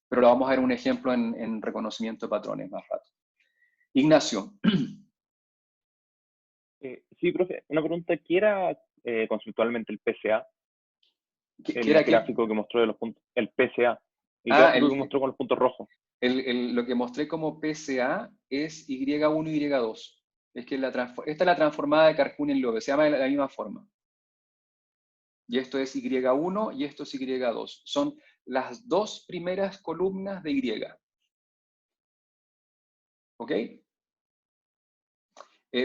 Pero lo vamos a ver un ejemplo en reconocimiento de patrones más rato. Ignacio.
Sí, profe, una pregunta. ¿Qué era conceptualmente el PCA?
¿Qué era qué?
Gráfico que mostró de los puntos. El PCA. El
Ah,
gráfico que mostró con los puntos rojos.
Lo que mostré como PCA es Y1 y Y2. Es que esta es la transformada de Carhun-Loeve. Se llama de la misma forma. Y esto es Y1 y esto es Y2. Son las dos primeras columnas de Y. ¿Ok?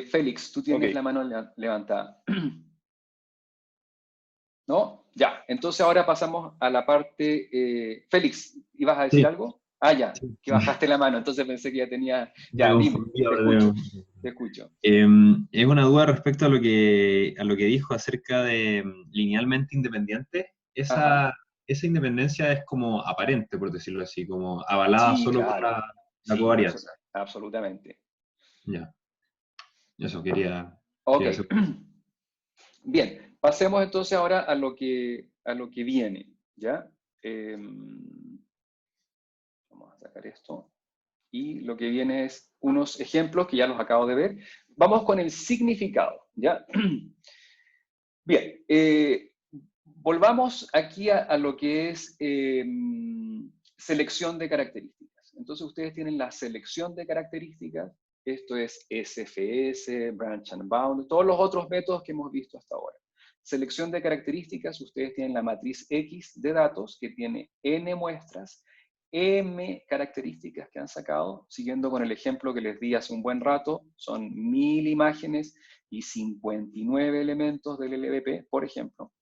Félix, tú tienes la mano levantada. ¿No? Ya. Entonces ahora pasamos a la parte... Félix, ¿ibas a decir algo? Ya, que bajaste la mano, entonces pensé que ya tenía... Ya, dime, te escucho.
Es una duda respecto a lo que dijo acerca de linealmente independiente. Esa independencia es como aparente, por decirlo así, como avalada
Sí,
solo
claro.
por la covarianza.
Absolutamente.
Ya. Eso quería
hacer. Bien, pasemos entonces ahora a lo que viene, ¿ya? Vamos a sacar esto. Y lo que viene es unos ejemplos que ya los acabo de ver. Vamos con el significado, ¿ya? Bien, volvamos aquí a lo que es selección de características. Entonces ustedes tienen la selección de características, esto es SFS, Branch and Bound, todos los otros métodos que hemos visto hasta ahora. Selección de características, ustedes tienen la matriz X de datos que tiene n muestras, m características que han sacado, siguiendo con el ejemplo que les di hace un buen rato, son 1000 imágenes y 59 elementos del LBP, por ejemplo.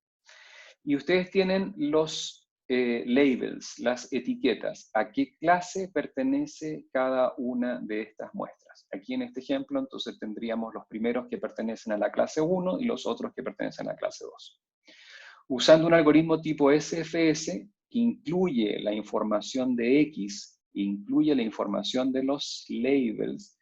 Y ustedes tienen los labels, las etiquetas, a qué clase pertenece cada una de estas muestras. Aquí en este ejemplo, entonces tendríamos los primeros que pertenecen a la clase 1 y los otros que pertenecen a la clase 2. Usando un algoritmo tipo SFS, que incluye la información de X, incluye la información de los labels,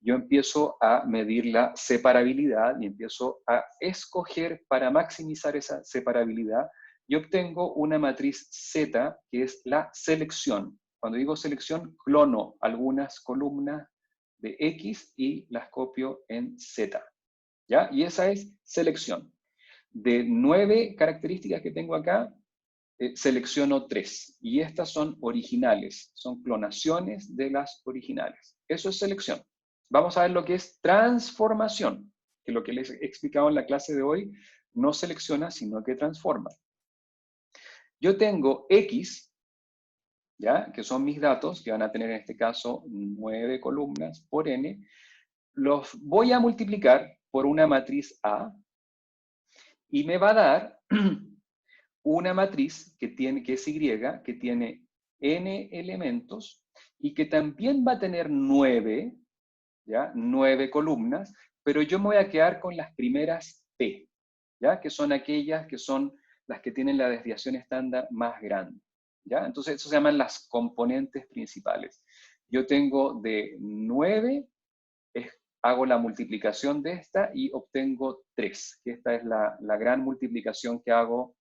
yo empiezo a medir la separabilidad y empiezo a escoger para maximizar esa separabilidad y obtengo una matriz Z, que es la selección. Cuando digo selección, clono algunas columnas de X y las copio en Z, ¿ya? Y esa es selección. De 9 características que tengo acá, selecciono 3. Y estas son originales, son clonaciones de las originales. Eso es selección. Vamos a ver lo que es transformación, que lo que les he explicado en la clase de hoy no selecciona, sino que transforma. Yo tengo X, ¿ya? Que son mis datos, que van a tener en este caso 9 columnas por n. Los voy a multiplicar por una matriz A y me va a dar una matriz que es Y, que tiene n elementos y que también va a tener 9, ¿ya? 9 columnas, pero yo me voy a quedar con las primeras P, ¿ya? Que son aquellas que son las que tienen la desviación estándar más grande, ¿ya? Entonces, eso se llaman las componentes principales. Yo tengo de 9, hago la multiplicación de esta y obtengo 3, que esta es la gran multiplicación que hago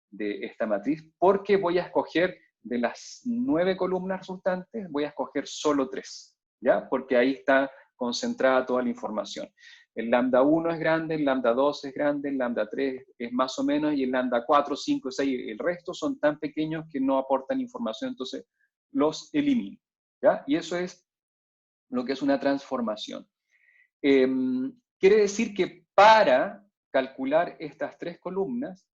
de esta matriz, porque voy a escoger de las 9 columnas resultantes, voy a escoger solo 3, ¿ya? Porque ahí está concentrada toda la información. El lambda 1 es grande, el lambda 2 es grande, el lambda 3 es más o menos, y el lambda 4, 5, 6, el resto son tan pequeños que no aportan información, entonces los elimino, ¿ya? Y eso es lo que es una transformación. Quiere decir que para calcular estas 3 columnas,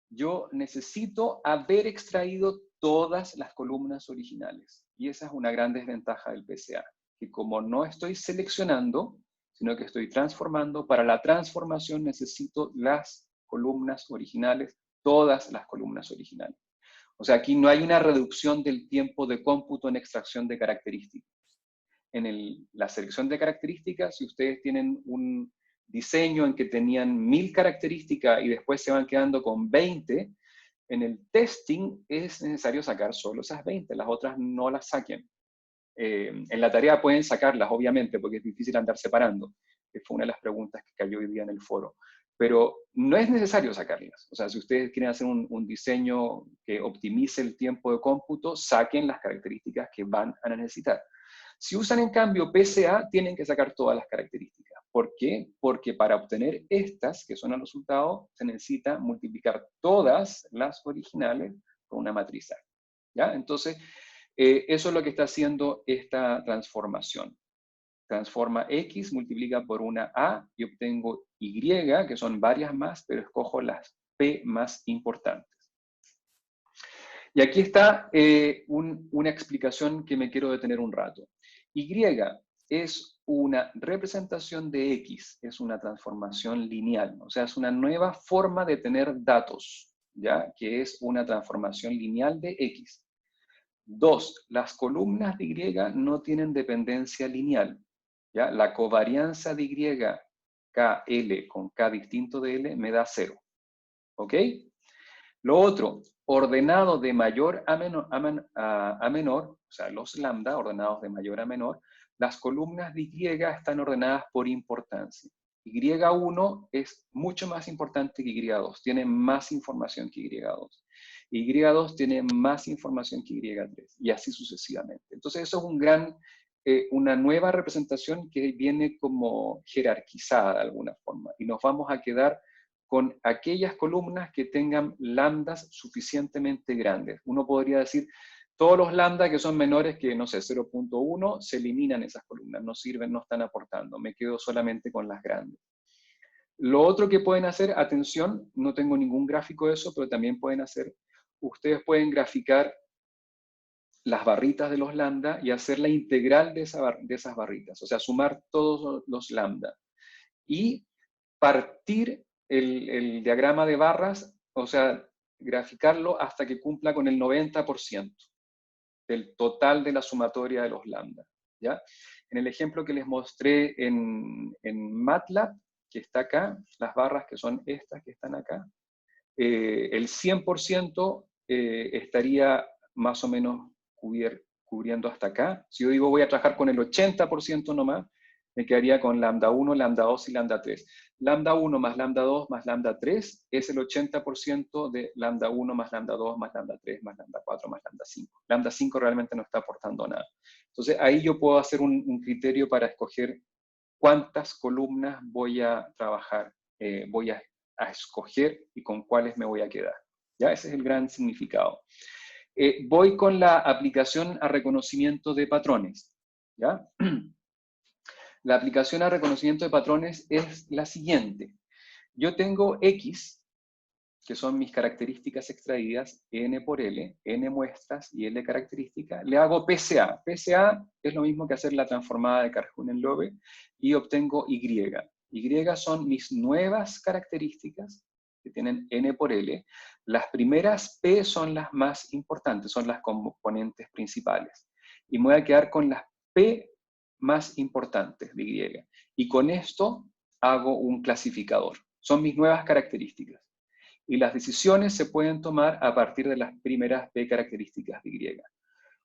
yo necesito haber extraído todas las columnas originales. Y esa es una gran desventaja del PCA, que como no estoy seleccionando, sino que estoy transformando, para la transformación necesito las columnas originales, todas las columnas originales. O sea, aquí no hay una reducción del tiempo de cómputo en extracción de características. En la selección de características, si ustedes tienen un diseño en que tenían 1000 características y después se van quedando con 20, en el testing es necesario sacar solo esas 20, las otras no las saquen. En la tarea pueden sacarlas, obviamente, porque es difícil andar separando, que fue una de las preguntas que cayó hoy día en el foro. Pero no es necesario sacarlas. O sea, si ustedes quieren hacer un diseño que optimice el tiempo de cómputo, saquen las características que van a necesitar. Si usan en cambio PCA, tienen que sacar todas las características. ¿Por qué? Porque para obtener estas, que son el resultado, se necesita multiplicar todas las originales con una matriz A, ¿ya? Entonces, eso es lo que está haciendo esta transformación. Transforma X, multiplica por una A y obtengo Y, que son varias más, pero escojo las P más importantes. Y aquí está una explicación que me quiero detener un rato. Y es una representación de X, es una transformación lineal, o sea, es una nueva forma de tener datos, ¿ya? Que es una transformación lineal de X. 2, las columnas de Y no tienen dependencia lineal, ¿ya? La covarianza de Y, KL con K distinto de L, me da 0, ¿ok? Lo otro, ordenado de mayor a menor, o sea, los lambda, ordenados de mayor a menor, las columnas de Y están ordenadas por importancia. Y1 es mucho más importante que Y2, tiene más información que Y2. Y2 tiene más información que Y3, y así sucesivamente. Entonces eso es una nueva representación que viene como jerarquizada de alguna forma, y nos vamos a quedar con aquellas columnas que tengan lambdas suficientemente grandes. Uno podría decir, todos los lambda que son menores que, no sé, 0.1, se eliminan esas columnas, no sirven, no están aportando, me quedo solamente con las grandes. Lo otro que pueden hacer, atención, no tengo ningún gráfico de eso, pero también pueden hacer, ustedes pueden graficar las barritas de los lambda y hacer la integral de esas barritas, o sea, sumar todos los lambda. Y partir el diagrama de barras, o sea, graficarlo hasta que cumpla con el 90% del total de la sumatoria de los lambda, ¿ya? En el ejemplo que les mostré en MATLAB, que está acá, las barras que son estas que están acá, el 100% estaría más o menos cubriendo hasta acá. Si yo digo voy a trabajar con el 80% nomás, me quedaría con lambda 1, lambda 2 y lambda 3. Lambda 1 más lambda 2 más lambda 3 es el 80% de lambda 1 más lambda 2 más lambda 3 más lambda 4 más lambda 5. Lambda 5 realmente no está aportando nada. Entonces ahí yo puedo hacer un criterio para escoger cuántas columnas voy a trabajar, voy a escoger y con cuáles me voy a quedar. ¿Ya? Ese es el gran significado. Voy con la aplicación a reconocimiento de patrones. ¿Ya? La aplicación a reconocimiento de patrones es la siguiente. Yo tengo X, que son mis características extraídas, N por L, N muestras y L características. Le hago PCA. PCA es lo mismo que hacer la transformada de Carhune-Lobe y obtengo Y. Y son mis nuevas características que tienen N por L. Las primeras P son las más importantes, son las componentes principales. Y me voy a quedar con las P más importantes de Y. Y con esto hago un clasificador. Son mis nuevas características. Y las decisiones se pueden tomar a partir de las primeras P características de Y.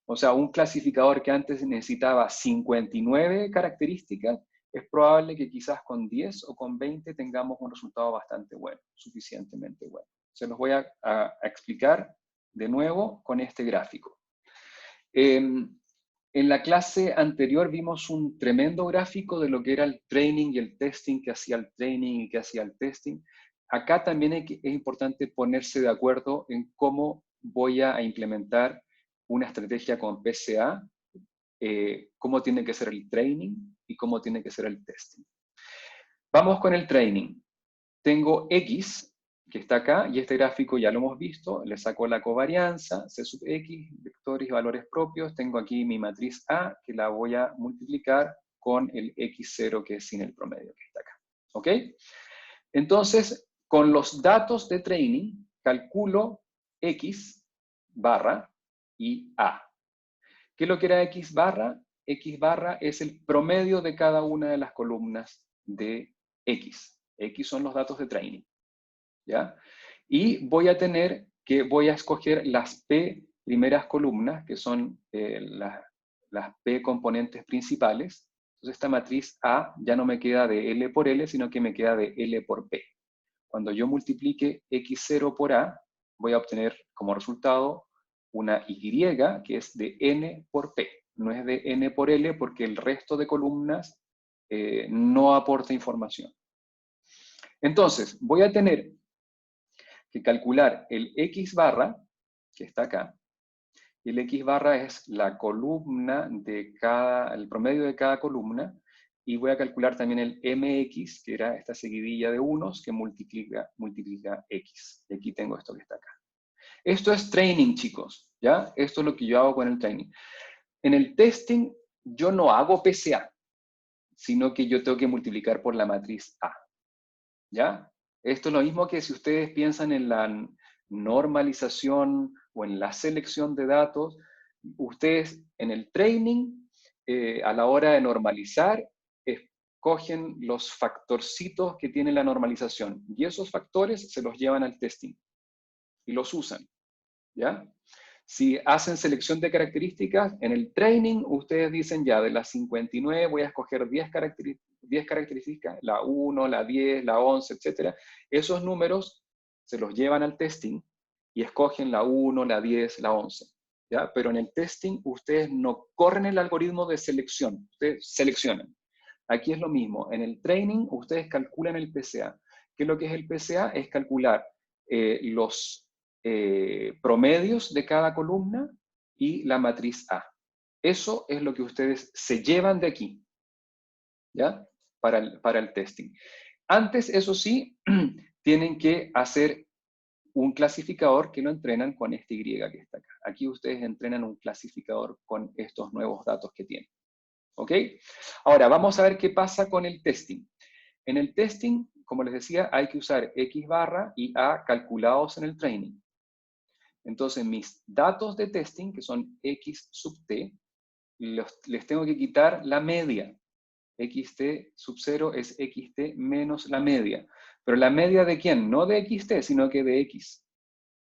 O sea, un clasificador que antes necesitaba 59 características, es probable que quizás con 10 o con 20 tengamos un resultado bastante bueno, suficientemente bueno. Se los voy a explicar de nuevo con este gráfico. En la clase anterior vimos un tremendo gráfico de lo que era el training y el testing, que hacía el training y que hacía el testing. Acá también es importante ponerse de acuerdo en cómo voy a implementar una estrategia con PCA, cómo tiene que ser el training y cómo tiene que ser el testing. Vamos con el training. Tengo X, que está acá, y este gráfico ya lo hemos visto, le saco la covarianza, C sub X, vectores y valores propios, tengo aquí mi matriz A, que la voy a multiplicar con el X0, que es sin el promedio, que está acá. ¿Ok? Entonces, con los datos de training, calculo X barra y A. ¿Qué es lo que era X barra? X barra es el promedio de cada una de las columnas de X. X son los datos de training. ¿Ya? Y voy a escoger las P primeras columnas, que son las P componentes principales. Entonces esta matriz A ya no me queda de L por L, sino que me queda de L por P. Cuando yo multiplique X0 por A, voy a obtener como resultado una Y, que es de N por P. No es de N por L, porque el resto de columnas no aporta información. Entonces, voy a tener que calcular el X barra, que está acá, y el X barra es la columna de el promedio de cada columna, y voy a calcular también el MX, que era esta seguidilla de unos que multiplica X. Y aquí tengo esto que está acá. Esto es training, chicos, ¿ya? Esto es lo que yo hago con el training. En el testing, yo no hago PCA, sino que yo tengo que multiplicar por la matriz A, ¿ya? Esto es lo mismo que si ustedes piensan en la normalización o en la selección de datos, ustedes en el training, a la hora de normalizar, escogen los factorcitos que tiene la normalización, y esos factores se los llevan al testing, y los usan, ¿ya? Si hacen selección de características, en el training ustedes dicen ya, de las 59 voy a escoger 10 características, la 1, la 10, la 11, etc. Esos números se los llevan al testing y escogen la 1, la 10, la 11. ¿Ya? Pero en el testing ustedes no corren el algoritmo de selección, ustedes seleccionan. Aquí es lo mismo, en el training ustedes calculan el PCA. ¿Qué es lo que es el PCA? Es calcular los promedios de cada columna y la matriz A. Eso es lo que ustedes se llevan de aquí, ¿ya? Para el testing. Antes, eso sí, tienen que hacer un clasificador que lo entrenan con este Y que está acá. Aquí ustedes entrenan un clasificador con estos nuevos datos que tienen. ¿Ok? Ahora, vamos a ver qué pasa con el testing. En el testing, como les decía, hay que usar X barra y A calculados en el training. Entonces, mis datos de testing, que son X sub T, les tengo que quitar la media. XT sub 0 es XT menos la media. Pero la media ¿de quién? No de XT, sino que de X.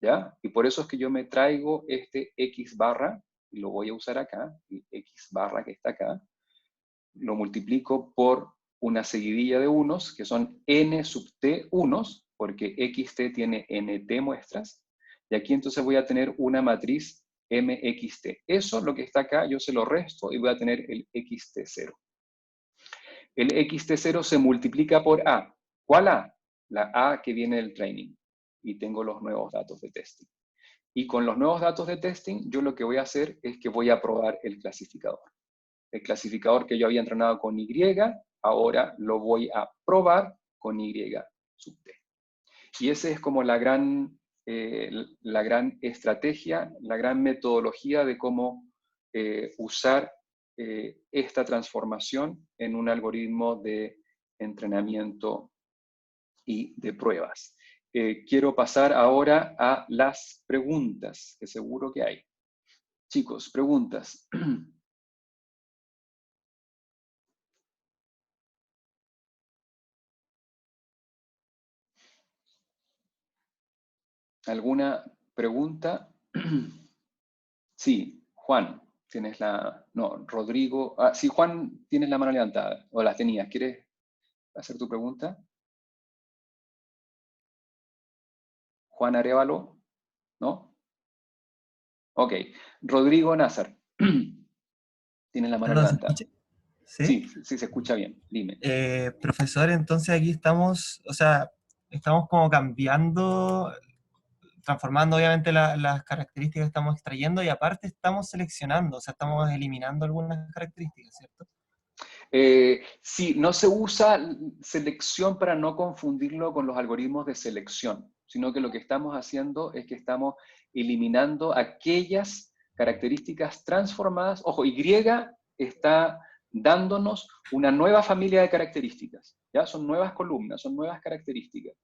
¿Ya? Y por eso es que yo me traigo este X barra, y lo voy a usar acá, el X barra que está acá, lo multiplico por una seguidilla de unos, que son n sub t unos, porque xt tiene nt muestras, y aquí entonces voy a tener una matriz mxt. Eso, lo que está acá, yo se lo resto y voy a tener el xt0. El xt0 se multiplica por a. ¿Cuál a? La a que viene del training. Y tengo los nuevos datos de testing. Y con los nuevos datos de testing, yo lo que voy a hacer es que voy a probar el clasificador. El clasificador que yo había entrenado con Y, ahora lo voy a probar con Y sub t. Y esa es como la gran estrategia, la gran metodología de cómo usar esta transformación en un algoritmo de entrenamiento y de pruebas. Quiero pasar ahora a las preguntas, que seguro que hay. Chicos, preguntas. ¿Alguna pregunta? Sí, Juan, tienes la... No, Rodrigo... Ah, sí, Juan, tienes la mano levantada, o la tenías. ¿Quieres hacer tu pregunta? Juan Arévalo, ¿no? Ok. Rodrigo Nazar, tienes la mano
Perdón, ¿se
levantada.
escucha? ¿Sí?
Sí, sí, se escucha bien. Dime.
Profesor, entonces aquí estamos, o sea, estamos como cambiando, transformando obviamente las características que estamos extrayendo y aparte estamos seleccionando, o sea, estamos eliminando algunas características, ¿cierto?
Sí, no se usa selección para no confundirlo con los algoritmos de selección, sino que lo que estamos haciendo es que estamos eliminando aquellas características transformadas. Ojo, Y está dándonos una nueva familia de características, ¿ya? Son nuevas columnas, son nuevas características.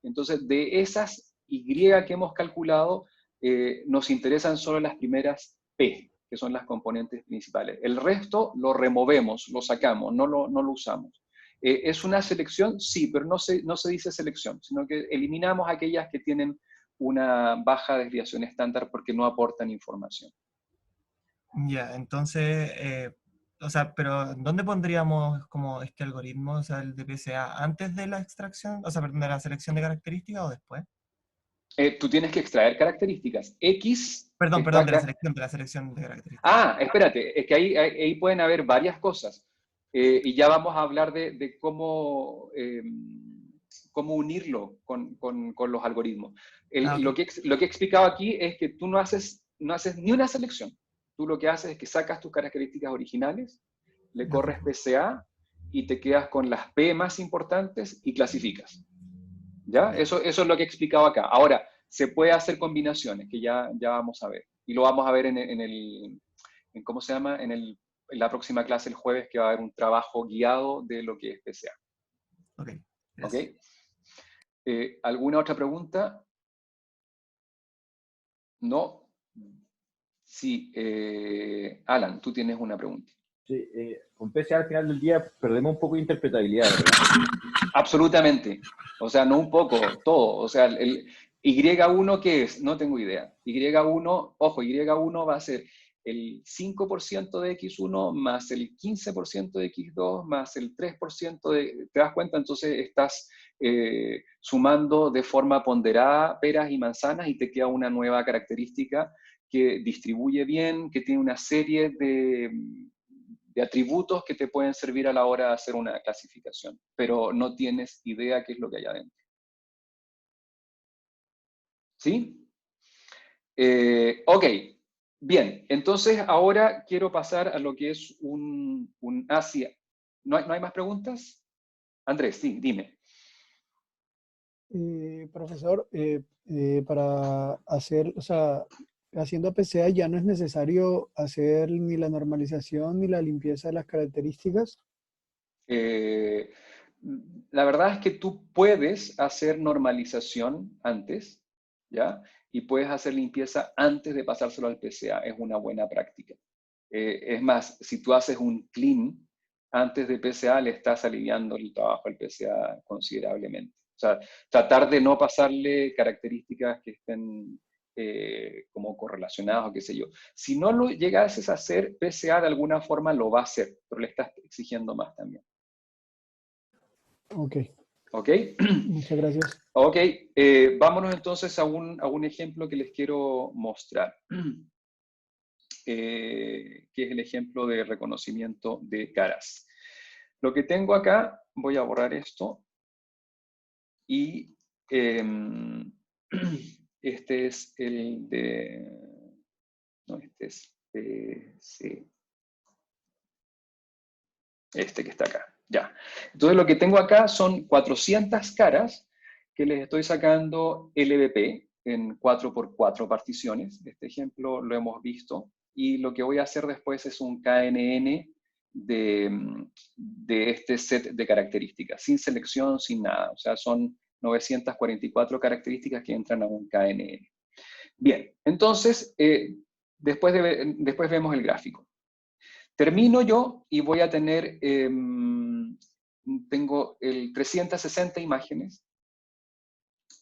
Entonces, de esas Y que hemos calculado, nos interesan solo las primeras P, que son las componentes principales. El resto lo removemos, lo sacamos, no lo usamos. ¿Es una selección? Sí, pero no se dice selección, sino que eliminamos aquellas que tienen una baja desviación estándar porque no aportan información.
Ya, entonces, o sea, pero ¿dónde pondríamos como este algoritmo, o sea, el de PSA, antes de la extracción, o sea, perdón, de la selección de características o después?
Tú tienes que extraer características. X
Perdón,
está
perdón,
acá.
de la selección de características.
Ah, espérate, es que ahí pueden haber varias cosas. Y ya vamos a hablar de cómo, cómo unirlo con los algoritmos.
Ah, ok.
Lo que he explicado aquí es que tú no haces ni una selección. Tú lo que haces es que sacas tus características originales, le
Ok.
corres PCA y te quedas con las P más importantes y clasificas. ¿Ya?
Ya.
Eso es lo que he explicado acá. Ahora, se puede hacer combinaciones, que ya vamos a ver. Y lo vamos a ver en ¿cómo se llama? En la próxima clase el jueves, que va a haber un trabajo guiado de lo que es PCA.
Ok,
¿Ok?
gracias.
¿Alguna otra pregunta? No. Sí, Alan, tú tienes una pregunta.
Sí, con PCA al final del día perdemos un poco de interpretabilidad, ¿verdad?
Absolutamente. O sea, no un poco, todo. O sea, el Y1, ¿qué es? No tengo idea. Y1, ojo, Y1 va a ser el 5% de X1 más el 15% de X2 más el 3% de... ¿Te das cuenta? Entonces estás sumando de forma ponderada peras y manzanas y te queda una nueva característica que distribuye bien, que tiene una serie de atributos que te pueden servir a la hora de hacer una clasificación, pero no tienes idea qué es lo que hay adentro. ¿Sí? Ok, bien, entonces ahora quiero pasar a lo que es sí, ¿no hay más preguntas? Andrés, sí, dime.
Profesor, para hacer, o sea, haciendo PCA ya no es necesario hacer ni la normalización ni la limpieza de las características.
Eh, la verdad es que tú puedes hacer normalización antes, ¿ya? Y puedes hacer limpieza antes de pasárselo al PCA, es una buena práctica. Es más, si tú haces un clean antes de PCA, le estás aliviando el trabajo al PCA considerablemente. O sea, tratar de no pasarle características que estén como correlacionadas o qué sé yo. Si no lo llegases a hacer, PCA de alguna forma lo va a hacer, pero le estás exigiendo más también.
Ok,
¿Ok?
muchas gracias.
Ok, vámonos entonces a un ejemplo que les quiero mostrar, que es el ejemplo de reconocimiento de caras. Lo que tengo acá, voy a borrar esto, y este es el de, no, este es sí, este que está acá, ya. Entonces lo que tengo acá son 400 caras que les estoy sacando LBP en 4x4 particiones. Este ejemplo lo hemos visto, y lo que voy a hacer después es un KNN de este set de características, sin selección, sin nada. O sea, son 944 características que entran a un KNN. Bien, entonces, después vemos el gráfico. Termino yo y voy a tener, tengo 360 imágenes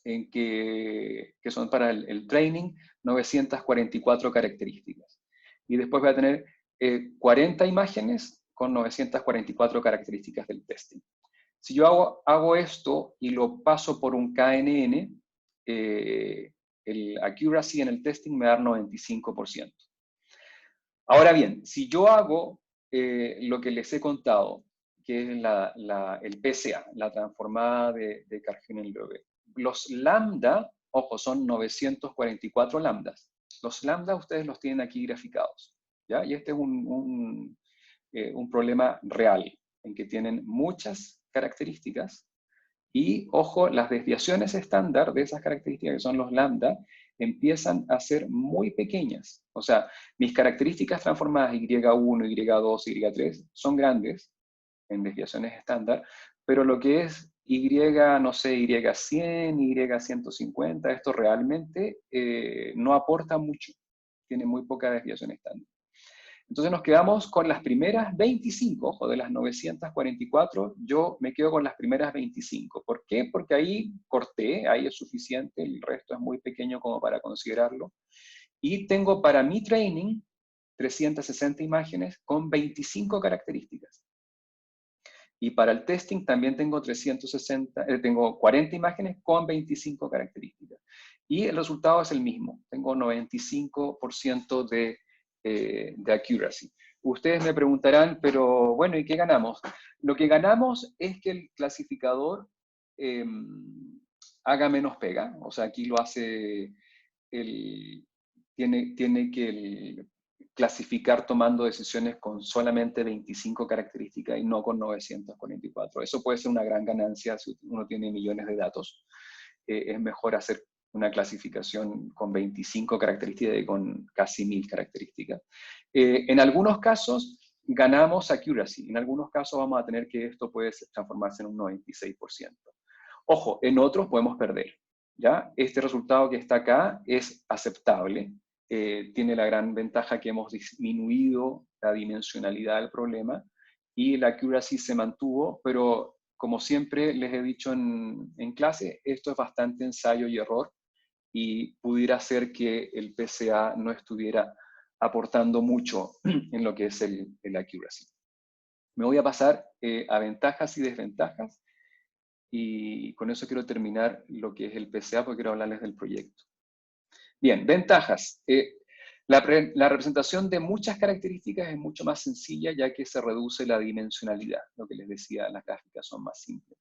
que son para el training, 944 características. Y después voy a tener 40 imágenes con 944 características del testing. Si yo hago esto y lo paso por un KNN, el accuracy en el testing me da 95%. Ahora bien, si yo hago lo que les he contado, que es el PCA, la transformada de Karhunen-Loewe, los lambda, ojo, son 944 lambdas. Los lambda ustedes los tienen aquí graficados, ¿ya? Y este es un problema real, en que tienen muchas características y, ojo, las desviaciones estándar de esas características, que son los lambda, empiezan a ser muy pequeñas. O sea, mis características transformadas Y1, Y2, Y3 son grandes en desviaciones estándar, pero lo que es Y, no sé, Y100, Y150, esto realmente no aporta mucho. Tiene muy poca desviación estándar. Entonces nos quedamos con las primeras 25, ojo, de las 944, yo me quedo con las primeras 25. ¿Por qué? Porque ahí corté, ahí es suficiente, el resto es muy pequeño como para considerarlo. Y tengo para mi training 360 imágenes con 25 características. Y para el testing también tengo 40 imágenes con 25 características. Y el resultado es el mismo, tengo 95% de accuracy. Ustedes me preguntarán, pero bueno, ¿y qué ganamos? Lo que ganamos es que el clasificador haga menos pega, o sea, aquí lo hace, tiene que clasificar tomando decisiones con solamente 25 características y no con 944. Eso puede ser una gran ganancia si uno tiene millones de datos. Es mejor hacer una clasificación con 25 características y con casi 1000 características. En algunos casos ganamos accuracy, en algunos casos vamos a tener que esto puede transformarse en un 96%. Ojo, en otros podemos perder, ¿ya? Este resultado que está acá es aceptable, tiene la gran ventaja que hemos disminuido la dimensionalidad del problema y la accuracy se mantuvo, pero como siempre les he dicho en clase, esto es bastante ensayo y error, y pudiera ser que el PCA no estuviera aportando mucho en lo que es el accuracy. Me voy a pasar a ventajas y desventajas, y con eso quiero terminar lo que es el PCA, porque quiero hablarles del proyecto. Bien, ventajas. La representación de muchas características es mucho más sencilla, ya que se reduce la dimensionalidad. Lo que les decía, las gráficas son más simples.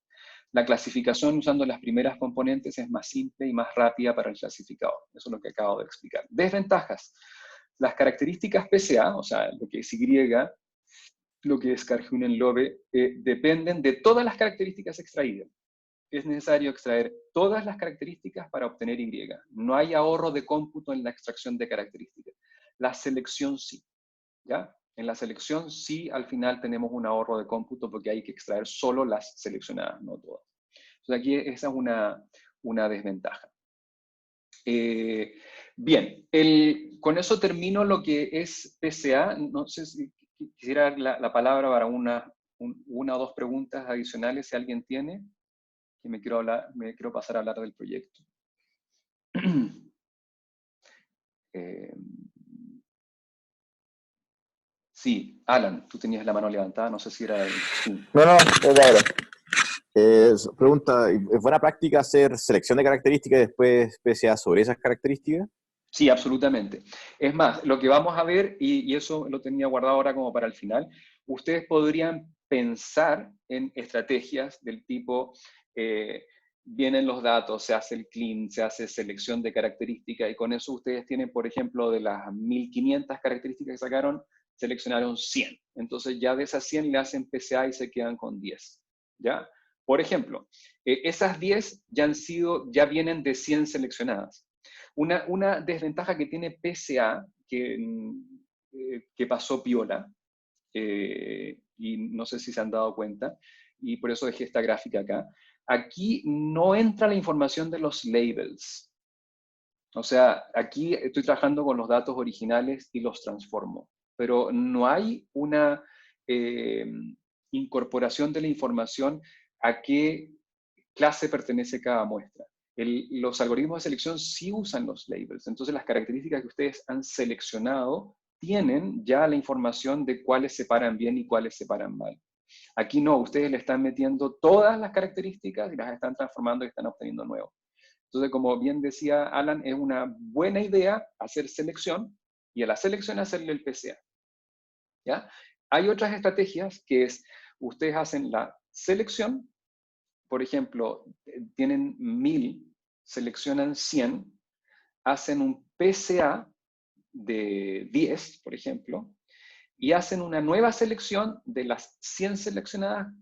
La clasificación usando las primeras componentes es más simple y más rápida para el clasificador. Eso es lo que acabo de explicar. Desventajas. Las características PCA, o sea, lo que es Y, lo que es Karhunen-Loewe, dependen de todas las características extraídas. Es necesario extraer todas las características para obtener Y. No hay ahorro de cómputo en la extracción de características. La selección sí, ¿ya? En la selección sí, al final tenemos un ahorro de cómputo porque hay que extraer solo las seleccionadas, no todas. Entonces aquí esa es una desventaja. Bien, con eso termino lo que es PCA. No sé si quisiera la palabra para una o dos preguntas adicionales, si alguien tiene, que me quiero pasar a hablar del proyecto. Sí, Alan, tú tenías la mano levantada, no sé si era... Sí.
No, es de ahora. Pregunta, ¿es buena práctica hacer selección de características y después PSA sobre esas características?
Sí, absolutamente. Es más, lo que vamos a ver, y eso lo tenía guardado ahora como para el final, ustedes podrían pensar en estrategias del tipo, vienen los datos, se hace el clean, se hace selección de características, y con eso ustedes tienen, por ejemplo, de las 1500 características que sacaron, seleccionaron 100. Entonces ya de esas 100 le hacen PCA y se quedan con 10. ¿Ya? Por ejemplo, esas 10 ya vienen de 100 seleccionadas. Una desventaja que tiene PSA, que pasó piola, y no sé si se han dado cuenta, y por eso dejé esta gráfica acá, aquí no entra la información de los labels. O sea, aquí estoy trabajando con los datos originales y los transformo, pero no hay una incorporación de la información a qué clase pertenece cada muestra. Los algoritmos de selección sí usan los labels, entonces las características que ustedes han seleccionado tienen ya la información de cuáles se paran bien y cuáles se paran mal. Aquí no, ustedes le están metiendo todas las características y las están transformando y están obteniendo nuevos. Entonces, como bien decía Alan, es una buena idea hacer selección y a la selección hacerle el PCA. ¿Ya? Hay otras estrategias que es, ustedes hacen la selección, por ejemplo, tienen 1000, seleccionan 100, hacen un PCA de 10, por ejemplo, y hacen una nueva selección de las 100 seleccionadas,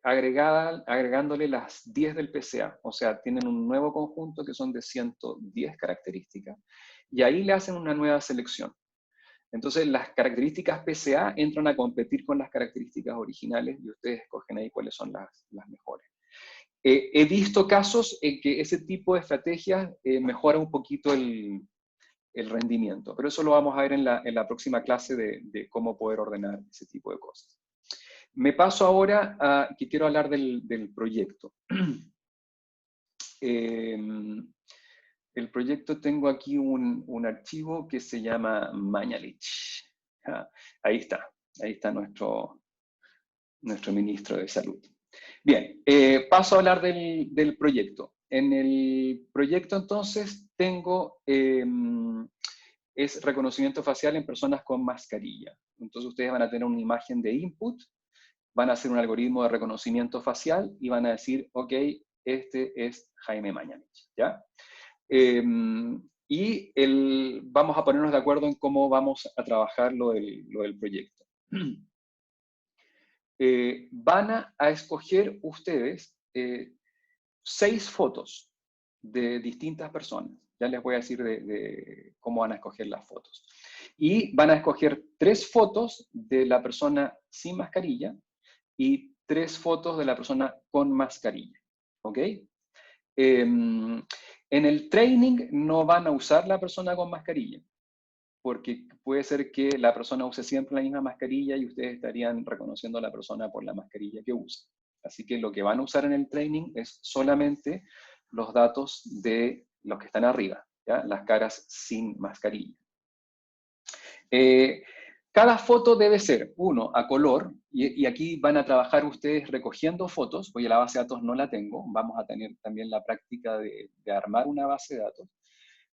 agregándole las 10 del PCA. O sea, tienen un nuevo conjunto que son de 110 características, y ahí le hacen una nueva selección. Entonces, las características PCA entran a competir con las características originales, y ustedes escogen ahí cuáles son las mejores. He visto casos en que ese tipo de estrategias mejora un poquito el rendimiento, pero eso lo vamos a ver en la próxima clase de cómo poder ordenar ese tipo de cosas. Me paso ahora a que quiero hablar del proyecto. El proyecto, tengo aquí un archivo que se llama Mañalich. Ahí está nuestro ministro de Salud. Bien, paso a hablar del proyecto. En el proyecto entonces tengo, es reconocimiento facial en personas con mascarilla. Entonces ustedes van a tener una imagen de input, van a hacer un algoritmo de reconocimiento facial y van a decir, ok, este es Jaime Mañalich, ¿ya? Vamos a ponernos de acuerdo en cómo vamos a trabajar lo del proyecto. Van a escoger ustedes 6 fotos de distintas personas. Ya les voy a decir de cómo van a escoger las fotos. Y van a escoger 3 fotos de la persona sin mascarilla y 3 fotos de la persona con mascarilla. ¿Ok? En el training no van a usar la persona con mascarilla, porque puede ser que la persona use siempre la misma mascarilla y ustedes estarían reconociendo a la persona por la mascarilla que usa. Así que lo que van a usar en el training es solamente los datos de los que están arriba, ¿ya? Las caras sin mascarilla. Cada foto debe ser, uno, a color, y aquí van a trabajar ustedes recogiendo fotos, porque la base de datos no la tengo, vamos a tener también la práctica de armar una base de datos.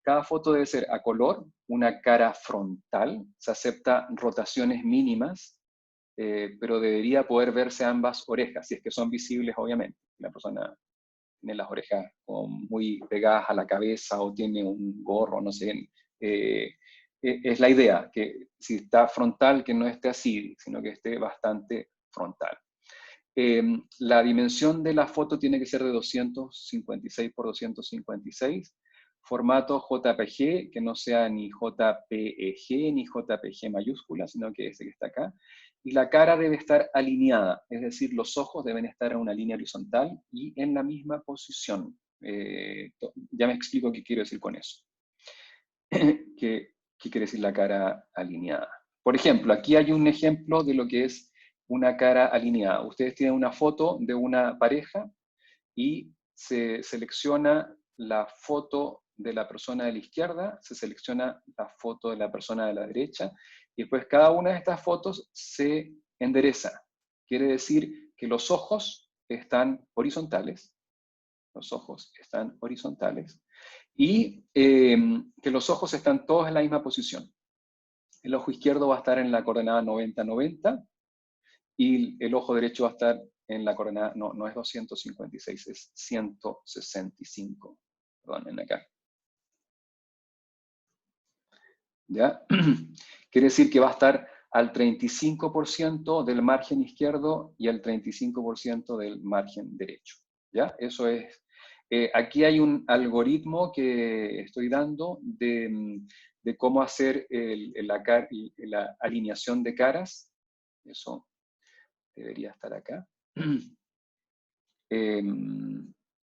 Cada foto debe ser a color, una cara frontal, se acepta rotaciones mínimas, pero debería poder verse ambas orejas, si es que son visibles, obviamente. La persona tiene las orejas muy pegadas a la cabeza o tiene un gorro, no sé. Es la idea, que si está frontal, que no esté así, sino que esté bastante frontal. La dimensión de la foto tiene que ser de 256 por 256, formato JPG, que no sea ni JPEG ni JPG mayúscula, sino que ese que está acá. Y la cara debe estar alineada, es decir, los ojos deben estar en una línea horizontal y en la misma posición. Ya me explico qué quiero decir con eso. ¿Qué quiere decir la cara alineada? Por ejemplo, aquí hay un ejemplo de lo que es una cara alineada. Ustedes tienen una foto de una pareja y se selecciona la foto de la persona de la izquierda, se selecciona la foto de la persona de la derecha, y después cada una de estas fotos se endereza. Quiere decir que los ojos están horizontales, y que los ojos están todos en la misma posición. El ojo izquierdo va a estar en la coordenada 90-90, y el ojo derecho va a estar en la coordenada, no es 256, es 165. Perdonen acá. ¿Ya? Quiere decir que va a estar al 35% del margen izquierdo y al 35% del margen derecho. ¿Ya? Eso es. Aquí hay un algoritmo que estoy dando de cómo hacer la alineación de caras. Eso debería estar acá.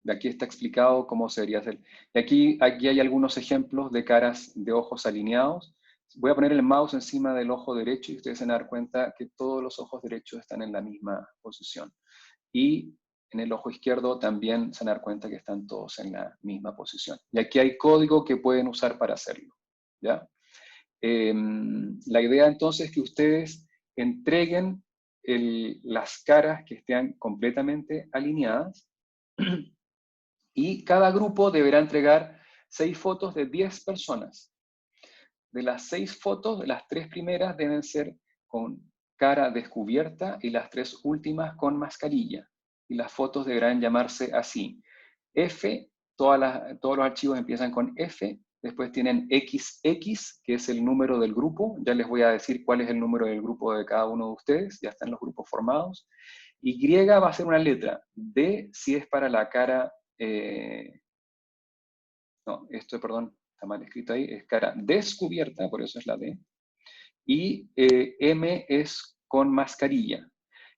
Aquí está explicado cómo se debería hacer. Y aquí hay algunos ejemplos de caras de ojos alineados. Voy a poner el mouse encima del ojo derecho y ustedes se van a dar cuenta que todos los ojos derechos están en la misma posición. Y en el ojo izquierdo también se van a dar cuenta que están todos en la misma posición. Y aquí hay código que pueden usar para hacerlo. ¿Ya? La idea entonces es que ustedes entreguen las caras que estén completamente alineadas, y cada grupo deberá entregar 6 fotos de 10 personas. De las 6 fotos, las 3 primeras deben ser con cara descubierta y las 3 últimas con mascarilla. Y las fotos deberán llamarse así. F, todos los archivos empiezan con F, después tienen XX, que es el número del grupo. Ya les voy a decir cuál es el número del grupo de cada uno de ustedes, ya están los grupos formados. Y va a ser una letra. D, si es para la cara... perdón, está mal escrito ahí, es cara descubierta, por eso es la D. Y M es con mascarilla.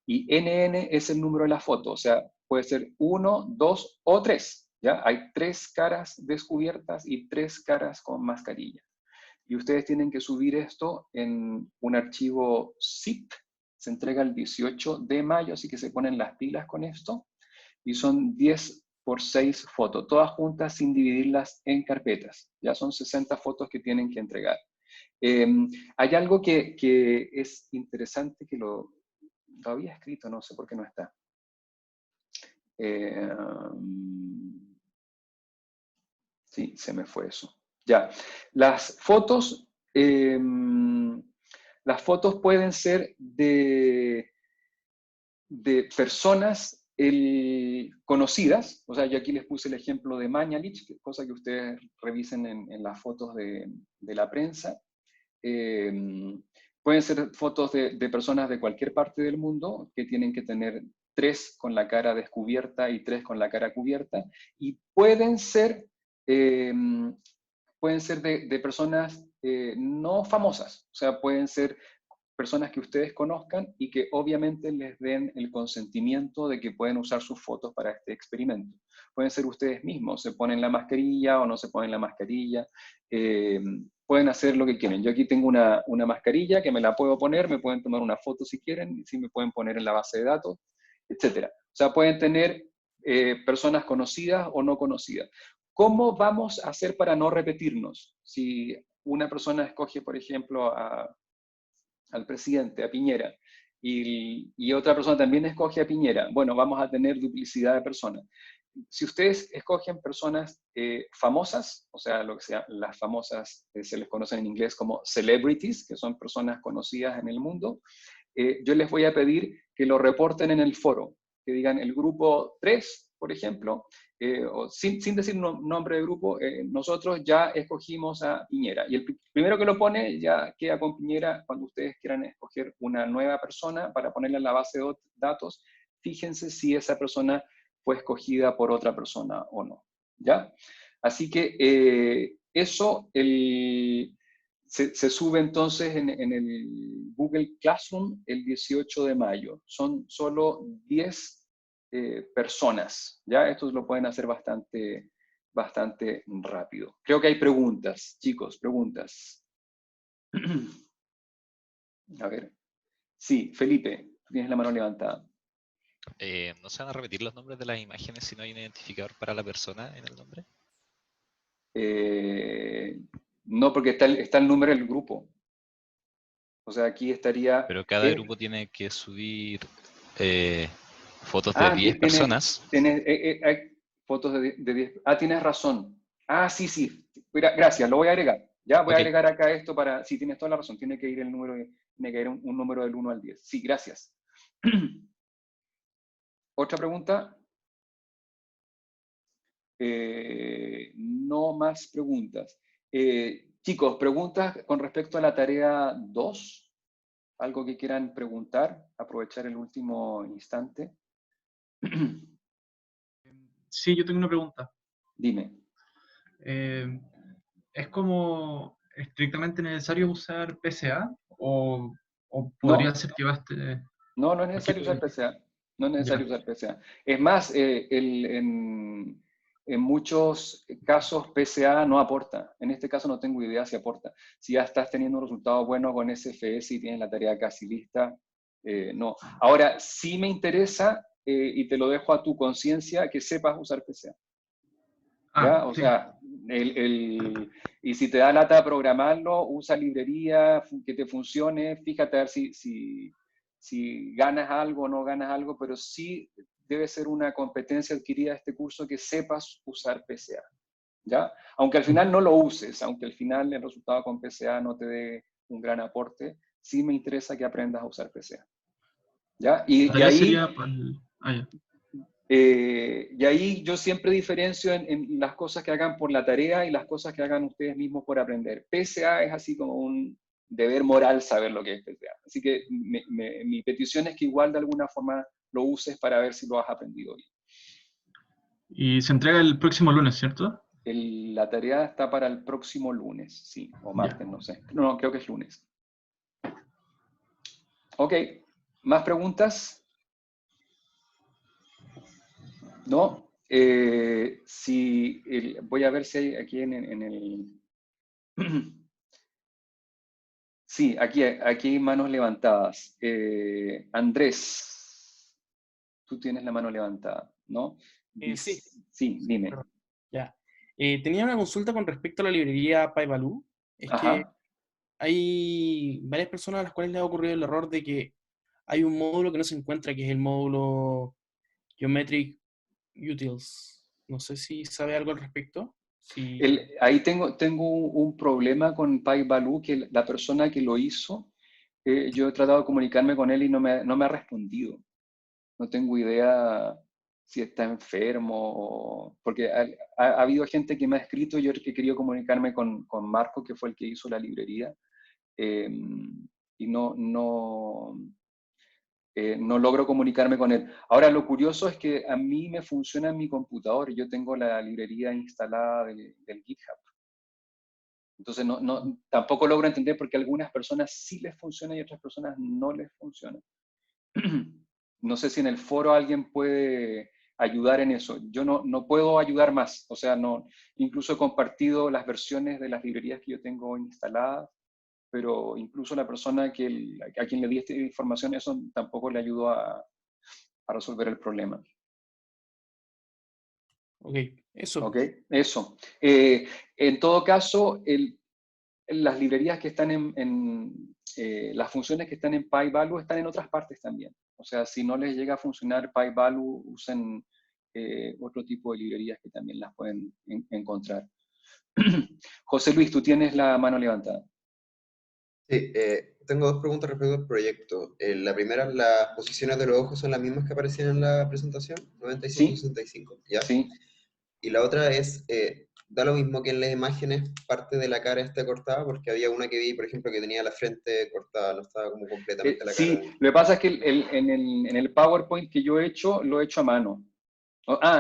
Y NN es el número de la foto, o sea, puede ser 1, 2 o 3. ¿Ya? Hay 3 caras descubiertas y 3 caras con mascarilla. Y ustedes tienen que subir esto en un archivo zip. Se entrega el 18 de mayo, así que se ponen las pilas con esto. Y son 10 por 6 fotos, todas juntas sin dividirlas en carpetas. Ya son 60 fotos que tienen que entregar. Hay algo que es interesante, que lo había escrito, no sé por qué no está. Sí, se me fue eso. Ya, las fotos pueden ser de personas conocidas. O sea, yo aquí les puse el ejemplo de Mañalich, cosa que ustedes revisen en las fotos de la prensa. Pueden ser fotos de personas de cualquier parte del mundo que tienen que tener 3 con la cara descubierta y 3 con la cara cubierta, y pueden ser de personas no famosas, o sea, pueden ser personas que ustedes conozcan y que obviamente les den el consentimiento de que pueden usar sus fotos para este experimento. Pueden ser ustedes mismos, se ponen la mascarilla o no se ponen la mascarilla, pueden hacer lo que quieren. Yo aquí tengo una mascarilla que me la puedo poner, me pueden tomar una foto si quieren, si me pueden poner en la base de datos, etc. O sea, pueden tener personas conocidas o no conocidas. ¿Cómo vamos a hacer para no repetirnos? Si una persona escoge, por ejemplo, al presidente, a Piñera, y otra persona también escoge a Piñera, bueno, vamos a tener duplicidad de personas. Si ustedes escogen personas famosas, o sea, lo que sea, las famosas se les conocen en inglés como celebrities, que son personas conocidas en el mundo, yo les voy a pedir que lo reporten en el foro, que digan el grupo 3, por ejemplo, o sin decir nombre de grupo, nosotros ya escogimos a Piñera. Y el primero que lo pone ya queda con Piñera. Cuando ustedes quieran escoger una nueva persona para ponerla en la base de datos, fíjense si esa persona fue escogida por otra persona o no. ¿Ya? Así que eso se sube entonces en el Google Classroom el 18 de mayo. Son solo 10 personas, ¿ya? Esto lo pueden hacer bastante rápido. Creo que hay preguntas, chicos, preguntas. A ver. Sí, Felipe, tienes la mano levantada.
¿No se van a repetir los nombres de las imágenes si no hay un identificador para la persona en el nombre?
No, porque está el número del grupo. O sea, aquí estaría...
Pero cada grupo tiene que subir fotos de 10 personas.
Hay fotos de 10... Ah, tienes razón. Ah, sí, sí. Gracias, lo voy a agregar. Ya voy a agregar acá esto para... Sí, tienes toda la razón. Tiene que ir el número, tiene que ir un número del 1 al 10. Sí, gracias. ¿Otra pregunta? No más preguntas. Chicos, preguntas con respecto a la tarea 2. ¿Algo que quieran preguntar? Aprovechar el último instante.
Sí, yo tengo una pregunta.
Dime.
¿Es como estrictamente necesario usar PCA? ¿O podría ser que baste?
No, no es necesario usar PCA. No es necesario usar PCA. Es más, en muchos casos PCA no aporta. En este caso no tengo idea si aporta. Si ya estás teniendo un resultado bueno con SFS y tienes la tarea casi lista, no. Ahora, sí me interesa, y te lo dejo a tu conciencia, que sepas usar PCA. ¿Ya? O sea, y si te da lata programarlo, usa librería que te funcione, fíjate a ver si ganas algo o no ganas algo, pero sí debe ser una competencia adquirida de este curso que sepas usar PCA, ¿ya? Aunque al final no lo uses, aunque al final el resultado con PCA no te dé un gran aporte, sí me interesa que aprendas a usar PCA, ¿ya? Y ahí... y ahí yo siempre diferencio en las cosas que hagan por la tarea y las cosas que hagan ustedes mismos por aprender. PCA es así como un deber moral saber lo que es PCA. Así que mi petición es que igual de alguna forma lo uses para ver si lo has aprendido bien.
Y se entrega el próximo lunes, ¿cierto?
La tarea está para el próximo lunes, sí, o martes, no sé. No, creo que es lunes. Ok, ¿más preguntas? ¿No? Voy a ver si hay aquí en el... Sí, aquí hay manos levantadas. Andrés, tú tienes la mano levantada, ¿no?
Sí.
Sí, dime.
Ya. Tenía una consulta con respecto a la librería PyValue. Es que hay varias personas a las cuales les ha ocurrido el error de que hay un módulo que no se encuentra, que es el módulo Geometric Utils. No sé si sabe algo al respecto.
Ahí tengo un problema con PyValue, que la persona que lo hizo, yo he tratado de comunicarme con él y no me ha respondido. No tengo idea si está enfermo, porque ha habido gente que me ha escrito, yo he querido comunicarme con Marco, que fue el que hizo la librería, y no logro comunicarme con él. Ahora, lo curioso es que a mí me funciona en mi computador, yo tengo la librería instalada del GitHub. Entonces, tampoco logro entender por qué a algunas personas sí les funciona y a otras personas no les funciona. No sé si en el foro alguien puede ayudar en eso. Yo no puedo ayudar más. O sea, incluso he compartido las versiones de las librerías que yo tengo instaladas, pero incluso la persona a quien le di esta información, eso tampoco le ayudó a resolver el problema.
Ok, eso.
Ok, eso. En todo caso, las librerías que están las funciones que están en PyValue están en otras partes también. O sea, si no les llega a funcionar PyValue, usen otro tipo de librerías que también las pueden encontrar. José Luis, tú tienes la mano levantada.
Sí, tengo dos preguntas respecto al proyecto. La primera, ¿las posiciones de los ojos son las mismas que aparecían en la presentación? 95 y 65, ¿ya?
Sí.
Y la otra es, da lo mismo que en las imágenes parte de la cara esté cortada, porque había una que vi, por ejemplo, que tenía la frente cortada, no estaba como completamente la cara.
Sí, lo que pasa es que en el PowerPoint que yo he hecho, lo he hecho a mano.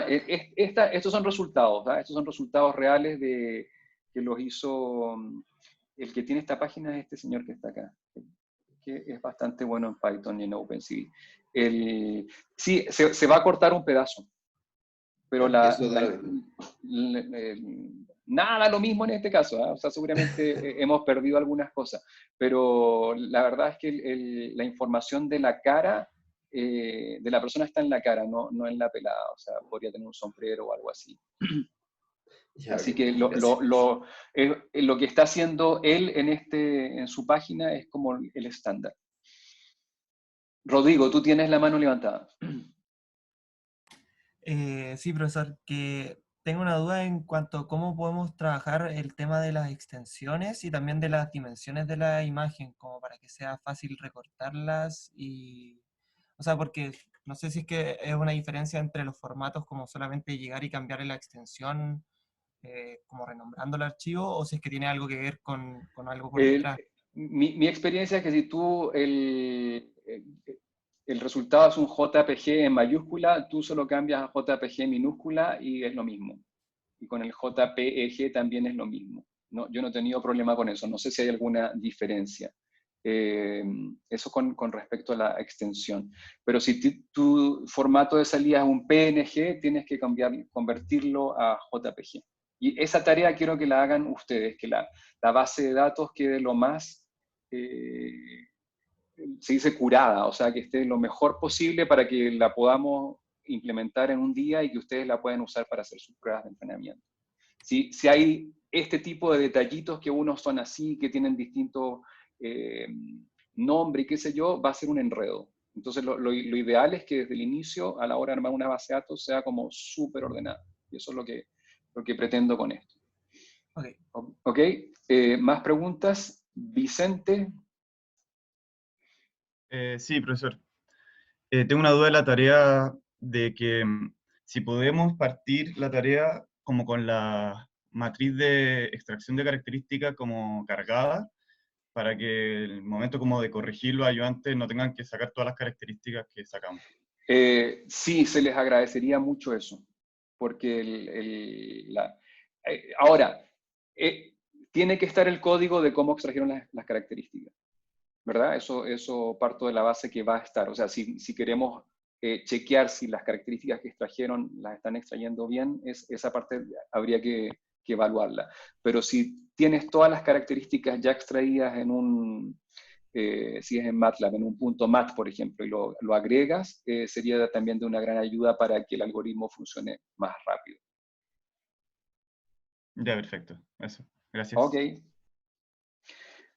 Estos son resultados, ¿verdad? Estos son resultados reales que los hizo, el que tiene esta página es este señor que está acá, que es bastante bueno en Python y en OpenCV. Sí, se va a cortar un pedazo, pero nada lo mismo en este caso, ¿eh? O sea, seguramente hemos perdido algunas cosas, pero la verdad es que la información de la cara de la persona está en la cara, no en la pelada, o sea, podría tener un sombrero o algo así.
Ya,
Así
ok,
que
gracias.
lo que está haciendo él en su página es como el estándar. Rodrigo, tú tienes la mano levantada.
Sí, profesor, que tengo una duda en cuanto a cómo podemos trabajar el tema de las extensiones y también de las dimensiones de la imagen, como para que sea fácil recortarlas y, o sea, porque no sé si es que es una diferencia entre los formatos como solamente llegar y cambiar la extensión, como renombrando el archivo, o si es que tiene algo que ver con algo por detrás.
Mi experiencia es que si tú el resultado es un JPG en mayúscula, tú solo cambias a JPG en minúscula y es lo mismo. Y con el JPEG también es lo mismo. No, yo no he tenido problema con eso, no sé si hay alguna diferencia. Eso con respecto a la extensión. Pero si tu formato de salida es un PNG, tienes que convertirlo a JPG. Y esa tarea quiero que la hagan ustedes, que la base de datos quede lo más, se dice curada, o sea, que esté lo mejor posible para que la podamos implementar en un día y que ustedes la puedan usar para hacer sus pruebas de entrenamiento. Si hay este tipo de detallitos que unos son así, que tienen distintos nombres y qué sé yo, va a ser un enredo. Entonces lo ideal es que desde el inicio, a la hora de armar una base de datos, sea como súper ordenada. Y eso es lo que pretendo con esto.
Ok.
¿Ok? ¿Más preguntas? Vicente.
Sí, profesor. Tengo una duda de la tarea de que si podemos partir la tarea como con la matriz de extracción de características como cargada, para que el momento como de corregir los ayudantes no tengan que sacar todas las características que sacamos.
Sí, se les agradecería mucho eso, porque ahora, tiene que estar el código de cómo extrajeron las características, ¿verdad? Eso parto de la base que va a estar. O sea, si queremos chequear si las características que extrajeron las están extrayendo bien, esa parte habría que evaluarla. Pero si tienes todas las características ya extraídas en si es en MATLAB, en un punto mat, por ejemplo, y lo agregas, sería también de una gran ayuda para que el algoritmo funcione más rápido.
Ya, perfecto. Eso. Gracias.
Ok.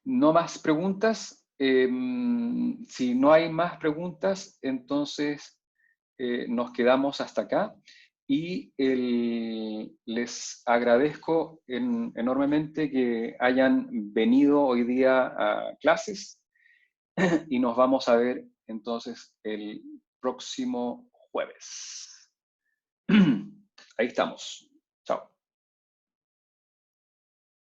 ¿No más preguntas? Si no hay más preguntas, entonces nos quedamos hasta acá. Y les agradezco enormemente que hayan venido hoy día a clases. Y nos vamos a ver entonces el próximo jueves. Ahí estamos.